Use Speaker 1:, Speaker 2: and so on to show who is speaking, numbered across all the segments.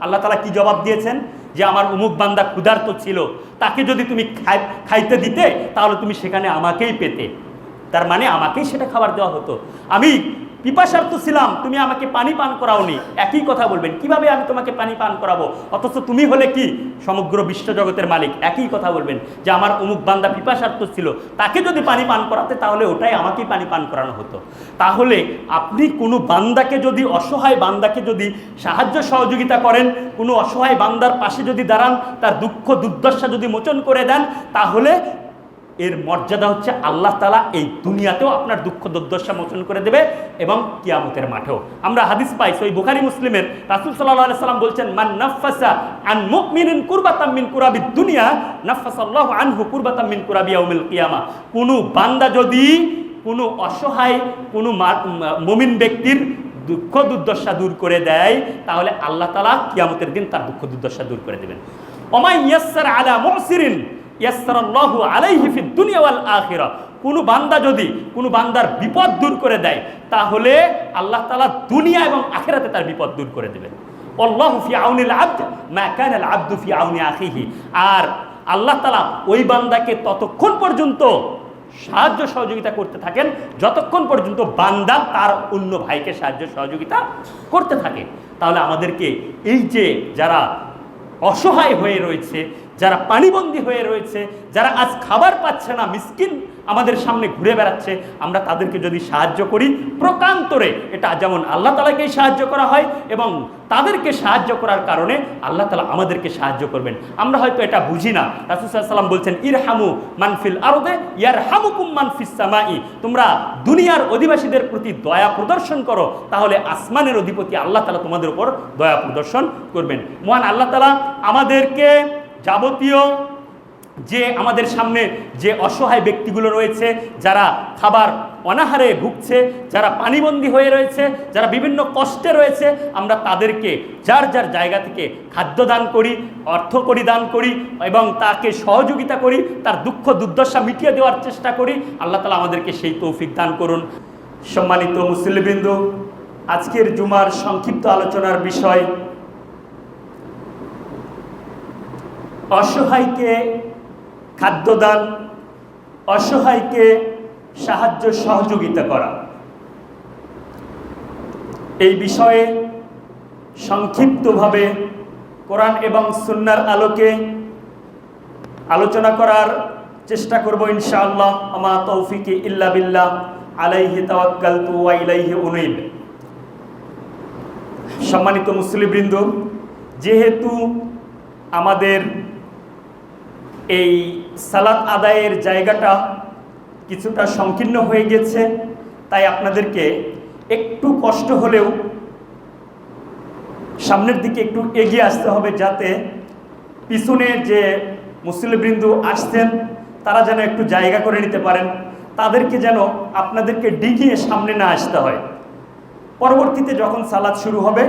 Speaker 1: আল্লাহ তাআলা কি জবাব দিয়েছেন? যে আমার অমুক বান্দা ক্ষুধার্ত ছিল, তাকে যদি তুমি খাইতে দিতে তাহলে তুমি সেখানে আমাকেই পেতে। তার মানে আমাকেই সেটা খাবার দেওয়া হতো। আমি পিপাসার্থ ছিলাম, তুমি আমাকে পানি পান করাওনি। একই কথা বলবেন, কিভাবে আমি তোমাকে পানি পান করাবো, অথচ তুমি হলে কি সমগ্র বিশ্বজগতের মালিক। একই কথা বলবেন যে আমার অমুক বান্দা পিপাসার্থ ছিল, তাকে যদি পানি পান করাতে তাহলে ওটাই আমাকেই পানি পান করানো হতো। তাহলে আপনি কোনো বান্দাকে যদি, অসহায় বান্দাকে যদি সাহায্য সহযোগিতা করেন, কোনো অসহায় বান্দার পাশে যদি দাঁড়ান, তার দুঃখ দুর্দশা যদি মোচন করে দেন, তাহলে এর মর্যাদা হচ্ছে আল্লাহ তাআলা এই দুনিয়াতেও আপনার দুঃখ দুর্দশা মোচন করে দেবে এবং কিয়ামতের মাঠেও। আমরা হাদিস পাই সহিহ বুখারী মুসলিমের, রাসূল সাল্লাল্লাহু আলাইহি সাল্লাম বলছেন, মান নাফাসা আন মুমিনিন কুরবাতাম মিন কুরাবিদ দুনিয়া নাফাসাল্লাহু আনহু কুরবাতাম মিন কুরাবি ইয়াউমিল কিয়ামা। কোনো বান্দা যদি কোনো অসহায় কোনো মুমিন ব্যক্তির দুঃখ দুর্দশা দূর করে দেয়, তাহলে আল্লাহ তাআলা কিয়ামতের দিন তার দুঃখ দুর্দশা দূর করে দেবেন। ওমাই ইয়াসসার আলা মুসিরিন ইয়াসসারাল্লাহু আলাইহি ফিদ দুনিয়া ওয়াল আখিরা। কোনো বান্দা যদি কোনো বান্দার বিপদ দূর করে দেয়, তাহলে আল্লাহ তাআলা দুনিয়া এবং আখিরাতে তার বিপদ দূর করে দেবেন। আল্লাহু ফি আউনিল আবদ মা কানা আল আবদু ফি আউনি আখিহি। আর আল্লাহ তাআলা ওই বান্দাকে ততক্ষণ পর্যন্ত সাহায্য সহযোগিতা করতে থাকেন যতক্ষণ পর্যন্ত বান্দা তার অন্য ভাইকে সাহায্য সহযোগিতা করতে থাকে। তাহলে আমাদেরকে এই যে যারা অসহায় হয়ে রয়েছে, যারা পানিবন্দী হয়ে রয়েছে, যারা আজ খাবার পাচ্ছে না, মিসকিন আমাদের সামনে ঘুরে বেড়াচ্ছে, আমরা তাদেরকে যদি সাহায্য করি প্রকান্তরে, এটা যেমন আল্লাহ তাআলাকেই সাহায্য করা হয় এবং তাদেরকে সাহায্য করার কারণে আল্লাহ তাআলা আমাদেরকে সাহায্য করবেন। আমরা হয়তো এটা বুঝি না। রাসূল সাল্লাল্লাহু আলাইহি ওয়াসাল্লাম বলছেন, ইরহামু মান ফিল আরদে ইয়ারহামুকুম মান ফিস সামাই। তোমরা দুনিয়ার অধিবাসীদের প্রতি দয়া প্রদর্শন করো, তাহলে আসমানের অধিপতি আল্লাহ তাআলা তোমাদের উপর দয়া প্রদর্শন করবেন। মহান আল্লাহ তাআলা আমাদেরকে যাবতীয় যে আমাদের সামনে যে অসহায় ব্যক্তিগুলো রয়েছে, যারা খাবার অনাহারে ভুগছে, যারা পানিবন্দী হয়ে রয়েছে, যারা বিভিন্ন কষ্টে রয়েছে, আমরা তাদেরকে যার যার জায়গা থেকে খাদ্য দান করি, অর্থ করি দান করি এবং তাকে সহযোগিতা করি, তার দুঃখ দুর্দশা মিটিয়ে দেওয়ার চেষ্টা করি। আল্লাহ তাআলা আমাদেরকে সেই তৌফিক দান করুন। সম্মানিত মুসলিমবৃন্দ, আজকের জুমার সংক্ষিপ্ত আলোচনার বিষয় অসহায়কে খাদ্যদান, অসহায়কে সাহায্য সহযোগিতা করা। এই বিষয়ে সংক্ষিপ্তভাবে কোরআন এবং সুন্নাহর আলোকে আলোচনা করার চেষ্টা করব ইনশাআল্লাহ। আমা তৌফিকি ইল্লা বিল্লাহ, আলাইহি তাওয়াক্কালতু ওয়া ইলাইহি উনীব। সম্মানিত মুসলিমবৃন্দ, যেহেতু আমাদের এই সালাত আদায়ের জায়গাটা কিছুটা সংকীর্ণ হয়ে গেছে, তাই আপনাদেরকে একটু কষ্ট হলেও সামনের দিকে একটু এগিয়ে আসতে হবে, যাতে পিছনে যে মুসল্লিবৃন্দ আসছেন তারা যেন একটু জায়গা করে নিতে পারেন, তাদেরকে যেন আপনাদেরকে ডিঙিয়ে সামনে না আসতে হয়। পরবর্তীতে যখন সালাত শুরু হবে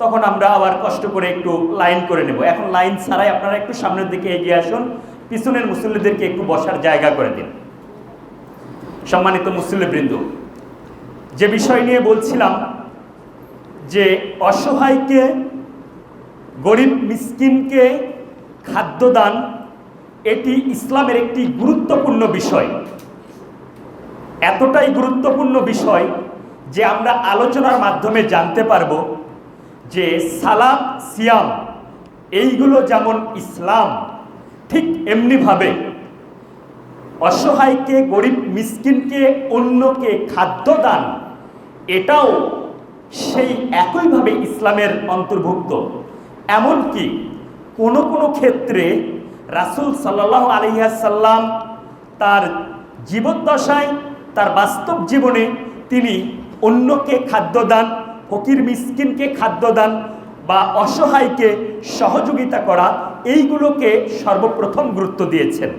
Speaker 1: তখন আমরা আবার কষ্ট করে একটু লাইন করে নেব। এখন লাইন ছাড়াই আপনারা একটু সামনের দিকে এগিয়ে আসুন, পিছনের মুসল্লিদেরকে একটু বসার জায়গা করে দিন। সম্মানিত মুসল্লিবৃন্দ, যে বিষয় নিয়ে বলছিলাম যে অসহায়কে, গরিব মিসকিনকে খাদ্যদান, এটি ইসলামের একটি গুরুত্বপূর্ণ বিষয়। এতটাই গুরুত্বপূর্ণ বিষয় যে আমরা আলোচনার মাধ্যমে জানতে পারব যে সালাত, সিয়াম এইগুলো যেমন ইসলাম, ঠিক এমনিভাবে অসহায়কে, গরিব মিসকিনকে, অন্যকে খাদ্য দান, এটাও সেই একইভাবে ইসলামের অন্তর্ভুক্ত। এমনকি কোনো কোনো ক্ষেত্রে রাসূল সাল্লাল্লাহু আলাইহি ওয়াসাল্লাম তার জীবদ্দশায়, তার বাস্তব জীবনে তিনি অন্যকে খাদ্য দান, ফকির মিসকিনকে খাদ্য দান বা অসহায়কে সহযোগিতা করা, এইগুলোকে সর্বপ্রথম গুরুত্ব দিয়েছেন।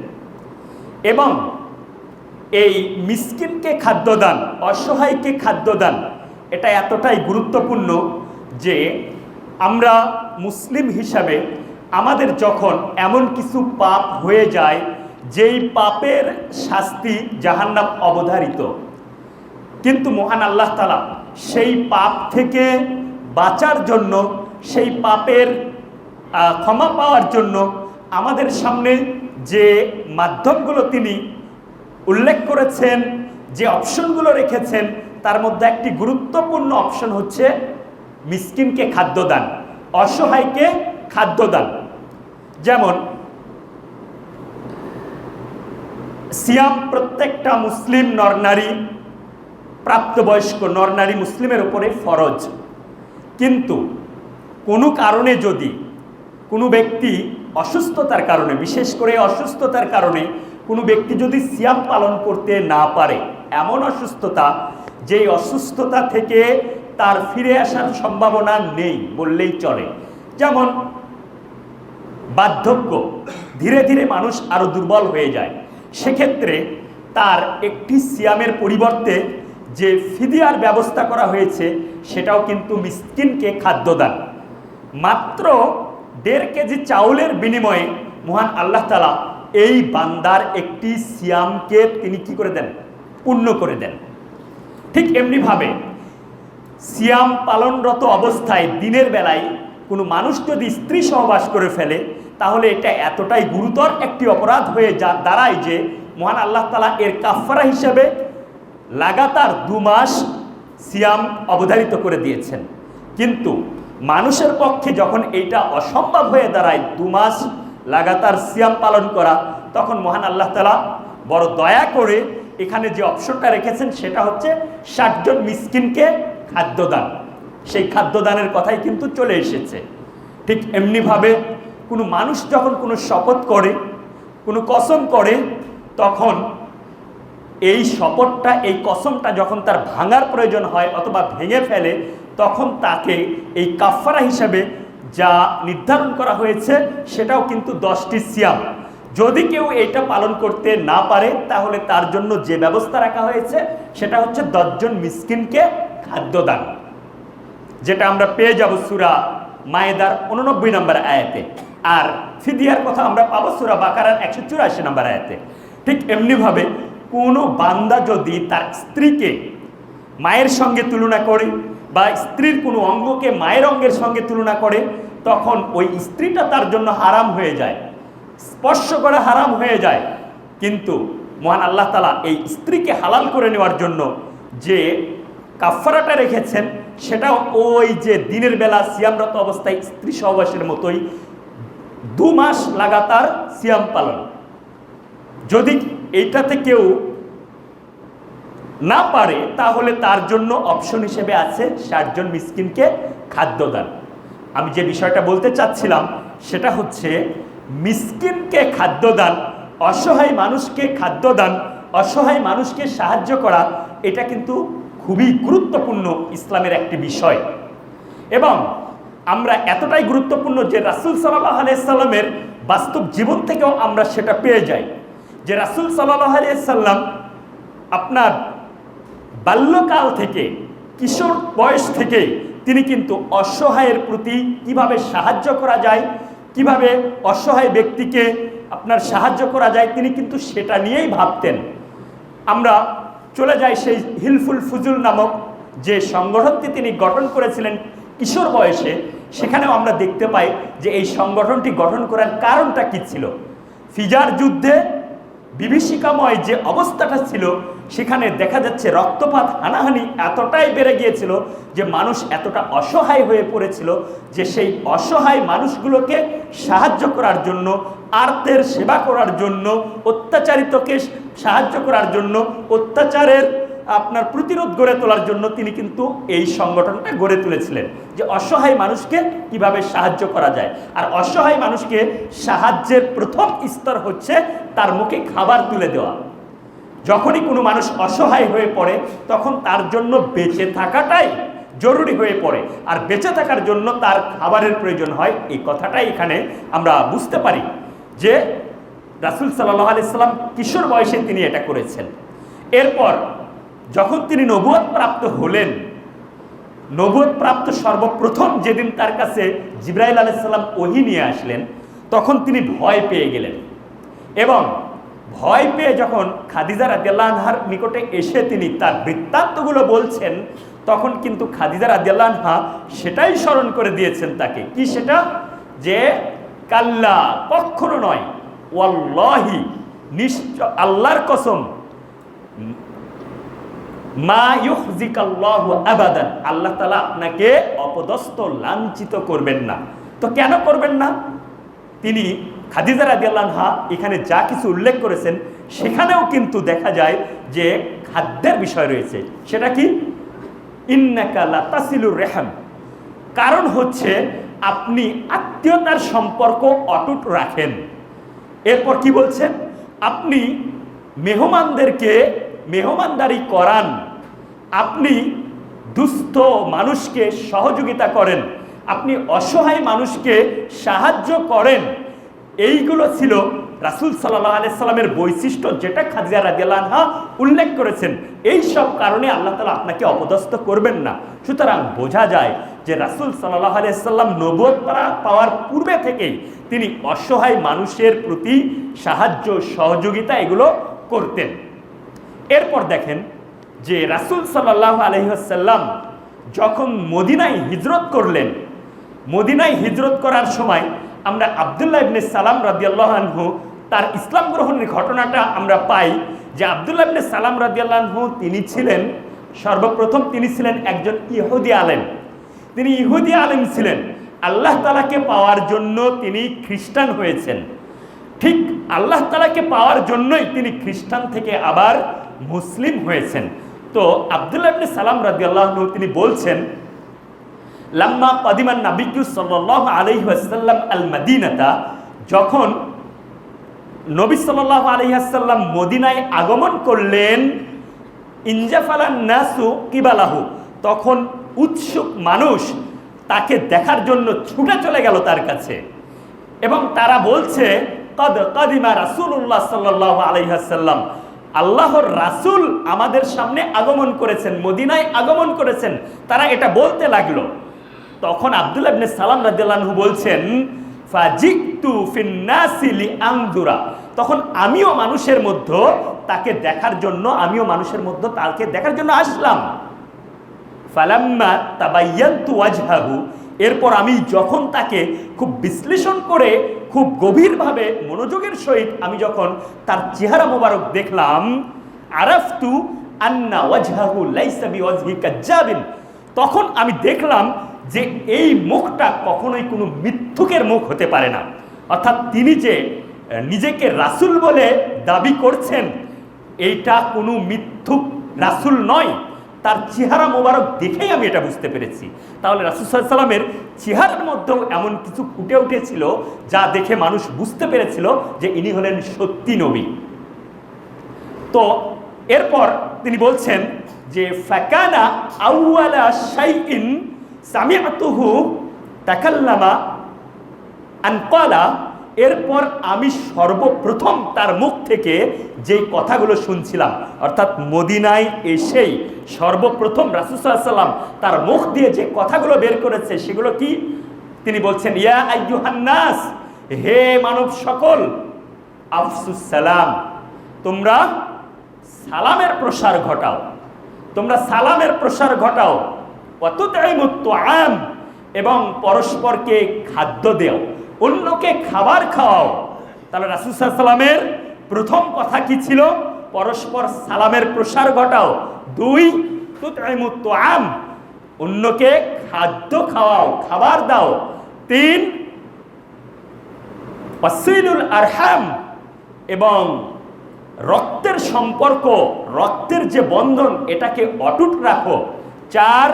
Speaker 1: এবং এই মিসকিনকে খাদ্যদান, অসহায়কে খাদ্যদান, এটা এতটাই গুরুত্বপূর্ণ যে আমরা মুসলিম হিসাবে আমাদের যখন এমন কিছু পাপ হয়ে যায় যেই পাপের শাস্তি জাহান্নাম অবধারিত, কিন্তু মহান আল্লাহ তাআলা সেই পাপ থেকে বাঁচার জন্য, সেই পাপের ক্ষমা পাওয়ার জন্য আমাদের সামনে যে মাধ্যমগুলো তিনি উল্লেখ করেছেন, যে অপশনগুলো রেখেছেন, তার মধ্যে একটি গুরুত্বপূর্ণ অপশন হচ্ছে মিসকিনকে খাদ্যদান, অসহায়কে খাদ্যদান। যেমন সিয়াম প্রত্যেকটা মুসলিম নরনারী, প্রাপ্তবয়স্ক নরনারী মুসলিমের উপরে ফরজ, কিন্তু কোনো কারণে যদি কোনো ব্যক্তি অসুস্থতার কারণে, বিশেষ করে অসুস্থতার কারণে কোনো ব্যক্তি যদি সিয়াম পালন করতে না পারে, এমন অসুস্থতা যেই অসুস্থতা থেকে তার ফিরে আসার সম্ভাবনা নেই বললেই চলে, যেমন বার্ধক্য, ধীরে ধীরে মানুষ আরো দুর্বল হয়ে যায়, সেক্ষেত্রে তার একটি সিয়ামের পরিবর্তে যে ফিদিয়ার ব্যবস্থা করা হয়েছে সেটাও কিন্তু মিসকিনকে খাদ্যদান। মাত্র 1.5 কেজি চাউলের বিনিময়ে মহান আল্লাহ তাআলা এই বান্দার একটি সিয়ামকে তিনি কি করে দেন? পূর্ণ করে দেন। ঠিক এমনিভাবে সিয়াম পালনরত অবস্থায় দিনের বেলায় কোনো মানুষ যদি স্ত্রী সহবাস করে ফেলে, তাহলে এটা এতটাই গুরুতর একটি অপরাধ হয়ে দাঁড়ায় যে মহান আল্লাহ তাআলা এর কাফারা হিসেবে লাগাতার 2 মাস সিয়াম অবধারিত করে দিয়েছেন। কিন্তু মানুষের পক্ষে যখন এইটা অসম্ভব হয়ে দাঁড়ায় 2 মাস লাগাতার সিয়াম পালন করা, তখন মহান আল্লাহ তাআলা বড় দয়া করে এখানে যে অপশনটা রেখেছেন সেটা হচ্ছে 60 জন মিসকিনকে খাদ্যদান। সেই খাদ্যদানের কথাই কিন্তু চলে এসেছে। ঠিক এমনিভাবে কোনো মানুষ যখন কোনো শপথ করে, কোনো কসম করে, তখন এই শপথটা, এই কসমটা যখন তার ভাঙার প্রয়োজন হয় অথবা ভেঙে ফেলে, তখন তাকে এই কাফারা হিসাবে যা নির্ধারণ করা হয়েছে সেটাও কিন্তু 10টি সিয়াম। যদি কেউ এটা পালন করতে না পারে, তাহলে তার জন্য যে ব্যবস্থা রাখা হয়েছে সেটা হচ্ছে 10 জন মিসকিনকে খাদ্যদান, যেটা আমরা পেয়ে যাব সূরা মায়েদার 89 নম্বর আয়াতে। আর ফিদিয়ার কথা আমরা পাবো সূরা বাকারার 184 নম্বর আয়াতে। ঠিক এমনিভাবে কোনো বান্দা যদি তার স্ত্রীকে মায়ের সঙ্গে তুলনা করে বা স্ত্রীর কোনো অঙ্গকে মায়ের অঙ্গের সঙ্গে তুলনা করে, তখন ওই স্ত্রীটা তার জন্য হারাম হয়ে যায়, স্পর্শ করা হারাম হয়ে যায়। কিন্তু মহান আল্লাহ তাআলা এই স্ত্রীকে হালাল করে নেওয়ার জন্য যে কাফারাটা রেখেছেন, সেটাও ওই যে দিনের বেলা সিয়ামরত অবস্থায় স্ত্রী সহবাসের মতোই 2 মাস লাগাতার সিয়াম পালন। যদি এইটাতে কেউ না পারে, তাহলে তার জন্য অপশন হিসেবে আছে 60 জন মিসকিনকে খাদ্যদান। আমি যে বিষয়টা বলতে চাচ্ছিলাম সেটা হচ্ছে মিসকিনকে খাদ্যদান, অসহায় মানুষকে খাদ্যদান, অসহায় মানুষকে সাহায্য করা, এটা কিন্তু খুবই গুরুত্বপূর্ণ ইসলামের একটি বিষয়। এবং আমরা এতটাই গুরুত্বপূর্ণ যে রাসূল সাল্লাল্লাহু আলাইহি সাল্লামের বাস্তব জীবন থেকেও আমরা সেটা পেয়ে যাই, যে রাসূল সাল্লাল্লাহু আলাইহি সাল্লাম আপনার বাল্যকাল থেকে, কিশোর বয়স থেকে তিনি কিন্তু অসহায়ের প্রতি কিভাবে সাহায্য করা যায়, কিভাবে অসহায় ব্যক্তিকে আপনার সাহায্য করা যায়, তিনি কিন্তু সেটা নিয়েই ভাবতেন। আমরা চলে যাই সেই হিলফুল ফুজুল নামক যে সংগঠনটি তিনি গঠন করেছিলেন কিশোর বয়সে, সেখানেও আমরা দেখতে পাই যে এই সংগঠনটি গঠন করার কারণটা কি ছিল। ফিজার যুদ্ধে বিভীষিকাময় যে অবস্থাটা ছিল, সেখানে দেখা যাচ্ছে রক্তপাত, হানাহানি এতটাই বেড়ে গিয়েছিল যে মানুষ এতটা অসহায় হয়ে পড়েছিল যে সেই অসহায় মানুষগুলোকে সাহায্য করার জন্য, আর্তের সেবা করার জন্য, অত্যাচারিতকে সাহায্য করার জন্য, অত্যাচারের আপনার প্রতিরোধ গড়ে তোলার জন্য তিনি কিন্তু এই সংগঠনটা গড়ে তুলেছিলেন, যে অসহায় মানুষকে কিভাবে সাহায্য করা যায়। আর অসহায় মানুষকে সাহায্যের প্রথম স্তর হচ্ছে তার মুখে খাবার তুলে দেওয়া। যখনই কোনো মানুষ অসহায় হয়ে পড়ে, তখন তার জন্য বেঁচে থাকাটাই জরুরি হয়ে পড়ে, আর বেঁচে থাকার জন্য তার খাবারের প্রয়োজন হয়। এই কথাটাই এখানে আমরা বুঝতে পারি যে রাসূল সাল্লাল্লাহু আলাইহি সাল্লাম কিশোর বয়সে তিনি এটা করেছেন। এরপর যখন তিনি নবুয়ত প্রাপ্ত হলেন, নবুয়ত প্রাপ্ত সর্বপ্রথম যেদিন তার কাছে জিবরাইল আলাইহিস সালাম ওহী নিয়ে আসলেন, তখন তিনি ভয় পেয়ে গেলেন। এবং ভয় পেয়ে যখন খাদিজা রাদিয়াল্লাহু আনহার নিকটে এসে তিনি তার বৃত্তান্তগুলো বলছেন, তখন কিন্তু খাদিজা রাদিয়াল্লাহু আনহা সেটাই স্মরণ করে দিয়েছেন তাকে। কি সেটা? যে কাল্লা, কখনো নয়, ওয়াল্লাহি, নিশ্চয়, আল্লাহর কসম, মা ইউখজিকাল্লাহু আবাদান, আল্লাহ তাআলা আপনাকে অপদস্থ, লাঞ্ছিত করবেন না। তো কেন করবেন না? তিনি খাদিজা রাদিয়াল্লাহু আনহা এখানে যা কিছু উল্লেখ করেছেন সেখানেও কিন্তু দেখা যায় যে খাদ্যের বিষয় রয়েছে। সেটা কি? ইন্নাকা লাতাসিলুর রেহাম, কারণ হচ্ছে আপনি আত্মীয়তার সম্পর্ক অটুট রাখেন। এরপর কি বলছেন? আপনি মেহমানদেরকে মেহমানদারি করান, আপনি দুস্থ মানুষকে সহযোগিতা করেন, আপনি অসহায় মানুষকে সাহায্য করেন। এইগুলো ছিল রাসূল সাল্লাল্লাহু আলাইহি সাল্লামের বৈশিষ্ট্য, যেটা খাদিজা রাদিয়াল্লাহু আনহা উল্লেখ করেছেন। এই সব কারণে আল্লাহ তাআলা আপনাকে অপদস্থ করবেন না। সুতরাং বোঝা যায় যে রাসূল সাল্লাল্লাহু আলাইহি সাল্লাম নবুয়ত পাওয়ার পূর্বে থেকেই তিনি অসহায় মানুষের প্রতি সাহায্য, সহযোগিতা এগুলো করতেন। এরপর দেখেন যে রাসূল সাল্লাল্লাহু আলাইহি ওয়াসাল্লাম যখন মদিনায় হিজরত করলেন, মদিনায় হিজরত করার সময় আমরা আব্দুল্লাহ ইবনে সালাম রাদিয়াল্লাহু আনহু তার ইসলাম গ্রহণের ঘটনাটা আমরা পাই যে আব্দুল্লাহ ইবনে সালাম রাদিয়াল্লাহু আনহু তিনি ছিলেন, সর্বপ্রথম তিনি ছিলেন একজন ইহুদি আলেম। তিনি ইহুদি আলেম ছিলেন, আল্লাহ তাআলাকে পাওয়ার জন্য তিনি খ্রিস্টান হয়েছেন। ঠিক আল্লাহ তাআলাকে পাওয়ার জন্যই তিনি খ্রিস্টান থেকে আবার মুসলিম হয়েছেন। তো আব্দুল্লাহ ইবনে সালাম রাদিয়াল্লাহু আনহু তিনি বলছেন, লাম্মা কাদিমান নাবিয়্যু সাল্লাল্লাহু আলাইহি ওয়াসাল্লাম আল মাদিনাতা, যখন নবী সাল্লাল্লাহু আলাইহি ওয়াসাল্লাম মদিনায় আগমন করলেন, ইনজাফালান নাসু কিবালাহু, তখন উৎসুক মানুষ তাকে দেখার জন্য ছুটে চলে গেল তার কাছে, এবং তারা বলছে কদ কাদিমা রাসূলুল্লাহ সাল্লাল্লাহু আলাইহি ওয়াসাল্লাম, আল্লাহর রাসূল আমাদের সামনে আগমন করেছেন, মদিনায় আগমন করেছেন। তারা এটা বলতে লাগলো। তখন আব্দুল্লাহ ইবনে সালাম রাদিয়াল্লাহু আনহু বলছেন, ফাজিতু ফিন নাসি লিআনজুরা, তখন আমিও মানুষের মধ্যে তাকে দেখার জন্য, আমিও মানুষের মধ্যে তাকে দেখার জন্য আসলাম। ফালাম্মা তাবায়্যানতু ওয়াজহাহু, এরপর আমি যখন তাকে খুব বিশ্লেষণ করে, খুব গভীরভাবে মনোযোগের সহিত আমি যখন তার চেহারা মোবারক দেখলাম, আরাফতু আন্না ওয়াজহাহু লাইসা বিওয়াজহি কাজ্জাবিন, তখন আমি দেখলাম যে এই মুখটা কখনোই কোনো মিথ্যুকের মুখ হতে পারে না। অর্থাৎ তিনি যে নিজেকে রাসূল বলে দাবি করছেন, এইটা কোনো মিথ্যুক রাসূল নয়। তার চেহারা মোবারক দেখেই আমি এটা বুঝতে পেরেছি। তাহলে রাসূল সাল্লাল্লাহু আলাইহি ওয়াসাল্লামের চেহারার মধ্যেও এমন কিছু ফুটে উঠেছিল যা দেখে মানুষ বুঝতে পেরেছিল যে ইনি হলেন সত্যি নবী। তো এরপর তিনি বলছেন যে ফাকানা আউওয়ালা শাইইন সামিআতুহু তাকাল্লামা আন ক্বালা, এরপর আমি সর্বপ্রথম তার মুখ থেকে যেই কথাগুলো শুনছিলাম, অর্থাৎ মদিনায় এসেই সর্বপ্রথম রাসূল সাল্লাল্লাহু আলাইহি ওয়াসাল্লাম তার মুখ দিয়ে যে কথাগুলো বের করেছে সেগুলো কি? তিনি বলছেন, ইয়া আইয়ুহান নাস, হে মানব সকল, আফসুস সালাম, তোমরা সালামের প্রসার ঘটাও, তোমরা সালামের প্রসার ঘটাও, ওয়াতুতঈমুত তুআম, এবং পরস্পরকে খাদ্য দেও, অন্যকে খাবার খাওয়াও। তাহলে রাসূল সাল্লাল্লাহু আলাইহি ওয়াসাল্লামের প্রথম কথা কি ছিল? পরস্পর সালামের প্রসার ঘটাও। 2, তুতঈমুত তুআম, অন্যকে খাদ্য খাওয়াও, খাবার দাও। 3, ওয়াসিলুল আরহাম, এবং রক্তের সম্পর্ক, রক্তের যে বন্ধন এটাকে অটুট রাখো। 4,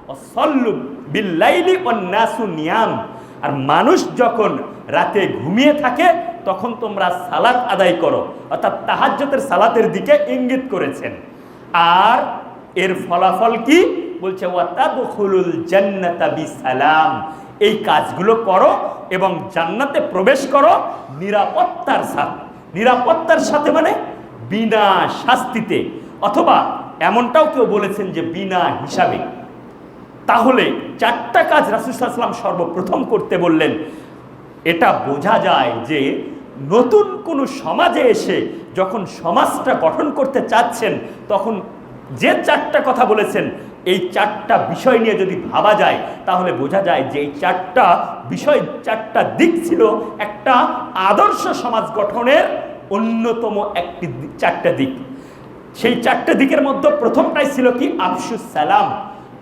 Speaker 1: ওয়াসাল্লু বিল্লাইলি ওয়ান নাসু নিয়াম, আর মানুষ যখন রাতে ঘুমিয়ে থাকে তখন তোমরা সালাত আদায় করো, অর্থাৎ তাহাজ্জুদের সালাতের দিকে ইঙ্গিত করেছেন। আর এর ফলাফল কি বলছে? ওয়াতাদখুলুল জান্নাতা বিসালাম, এই কাজগুলো করো এবং জান্নাতে প্রবেশ করো নিরাপত্তার সাথে। নিরাপত্তার সাথে মানে বিনা শাস্তিতে, অথবা এমনটাও কেউ বলেছেন যে বিনা হিসাবে। তাহলে 4টা কাজ রাসূল সাল্লাল্লাহু আলাইহি ওয়াসাল্লাম সর্বপ্রথম করতে বললেন। এটা বোঝা যায় যে নতুন কোনো সমাজে এসে যখন সমাজটা গঠন করতে চাচ্ছেন তখন যে 4টা কথা বলেছেন এই চারটা বিষয় নিয়ে যদি ভাবা যায় তাহলে বোঝা যায় যে এই চারটা বিষয়, চারটা দিক ছিল একটা আদর্শ সমাজ গঠনের অন্যতম একটি চারটা দিক। সেই চারটে দিকের মধ্যে প্রথমটাই ছিল কি? আফসুস সালাম,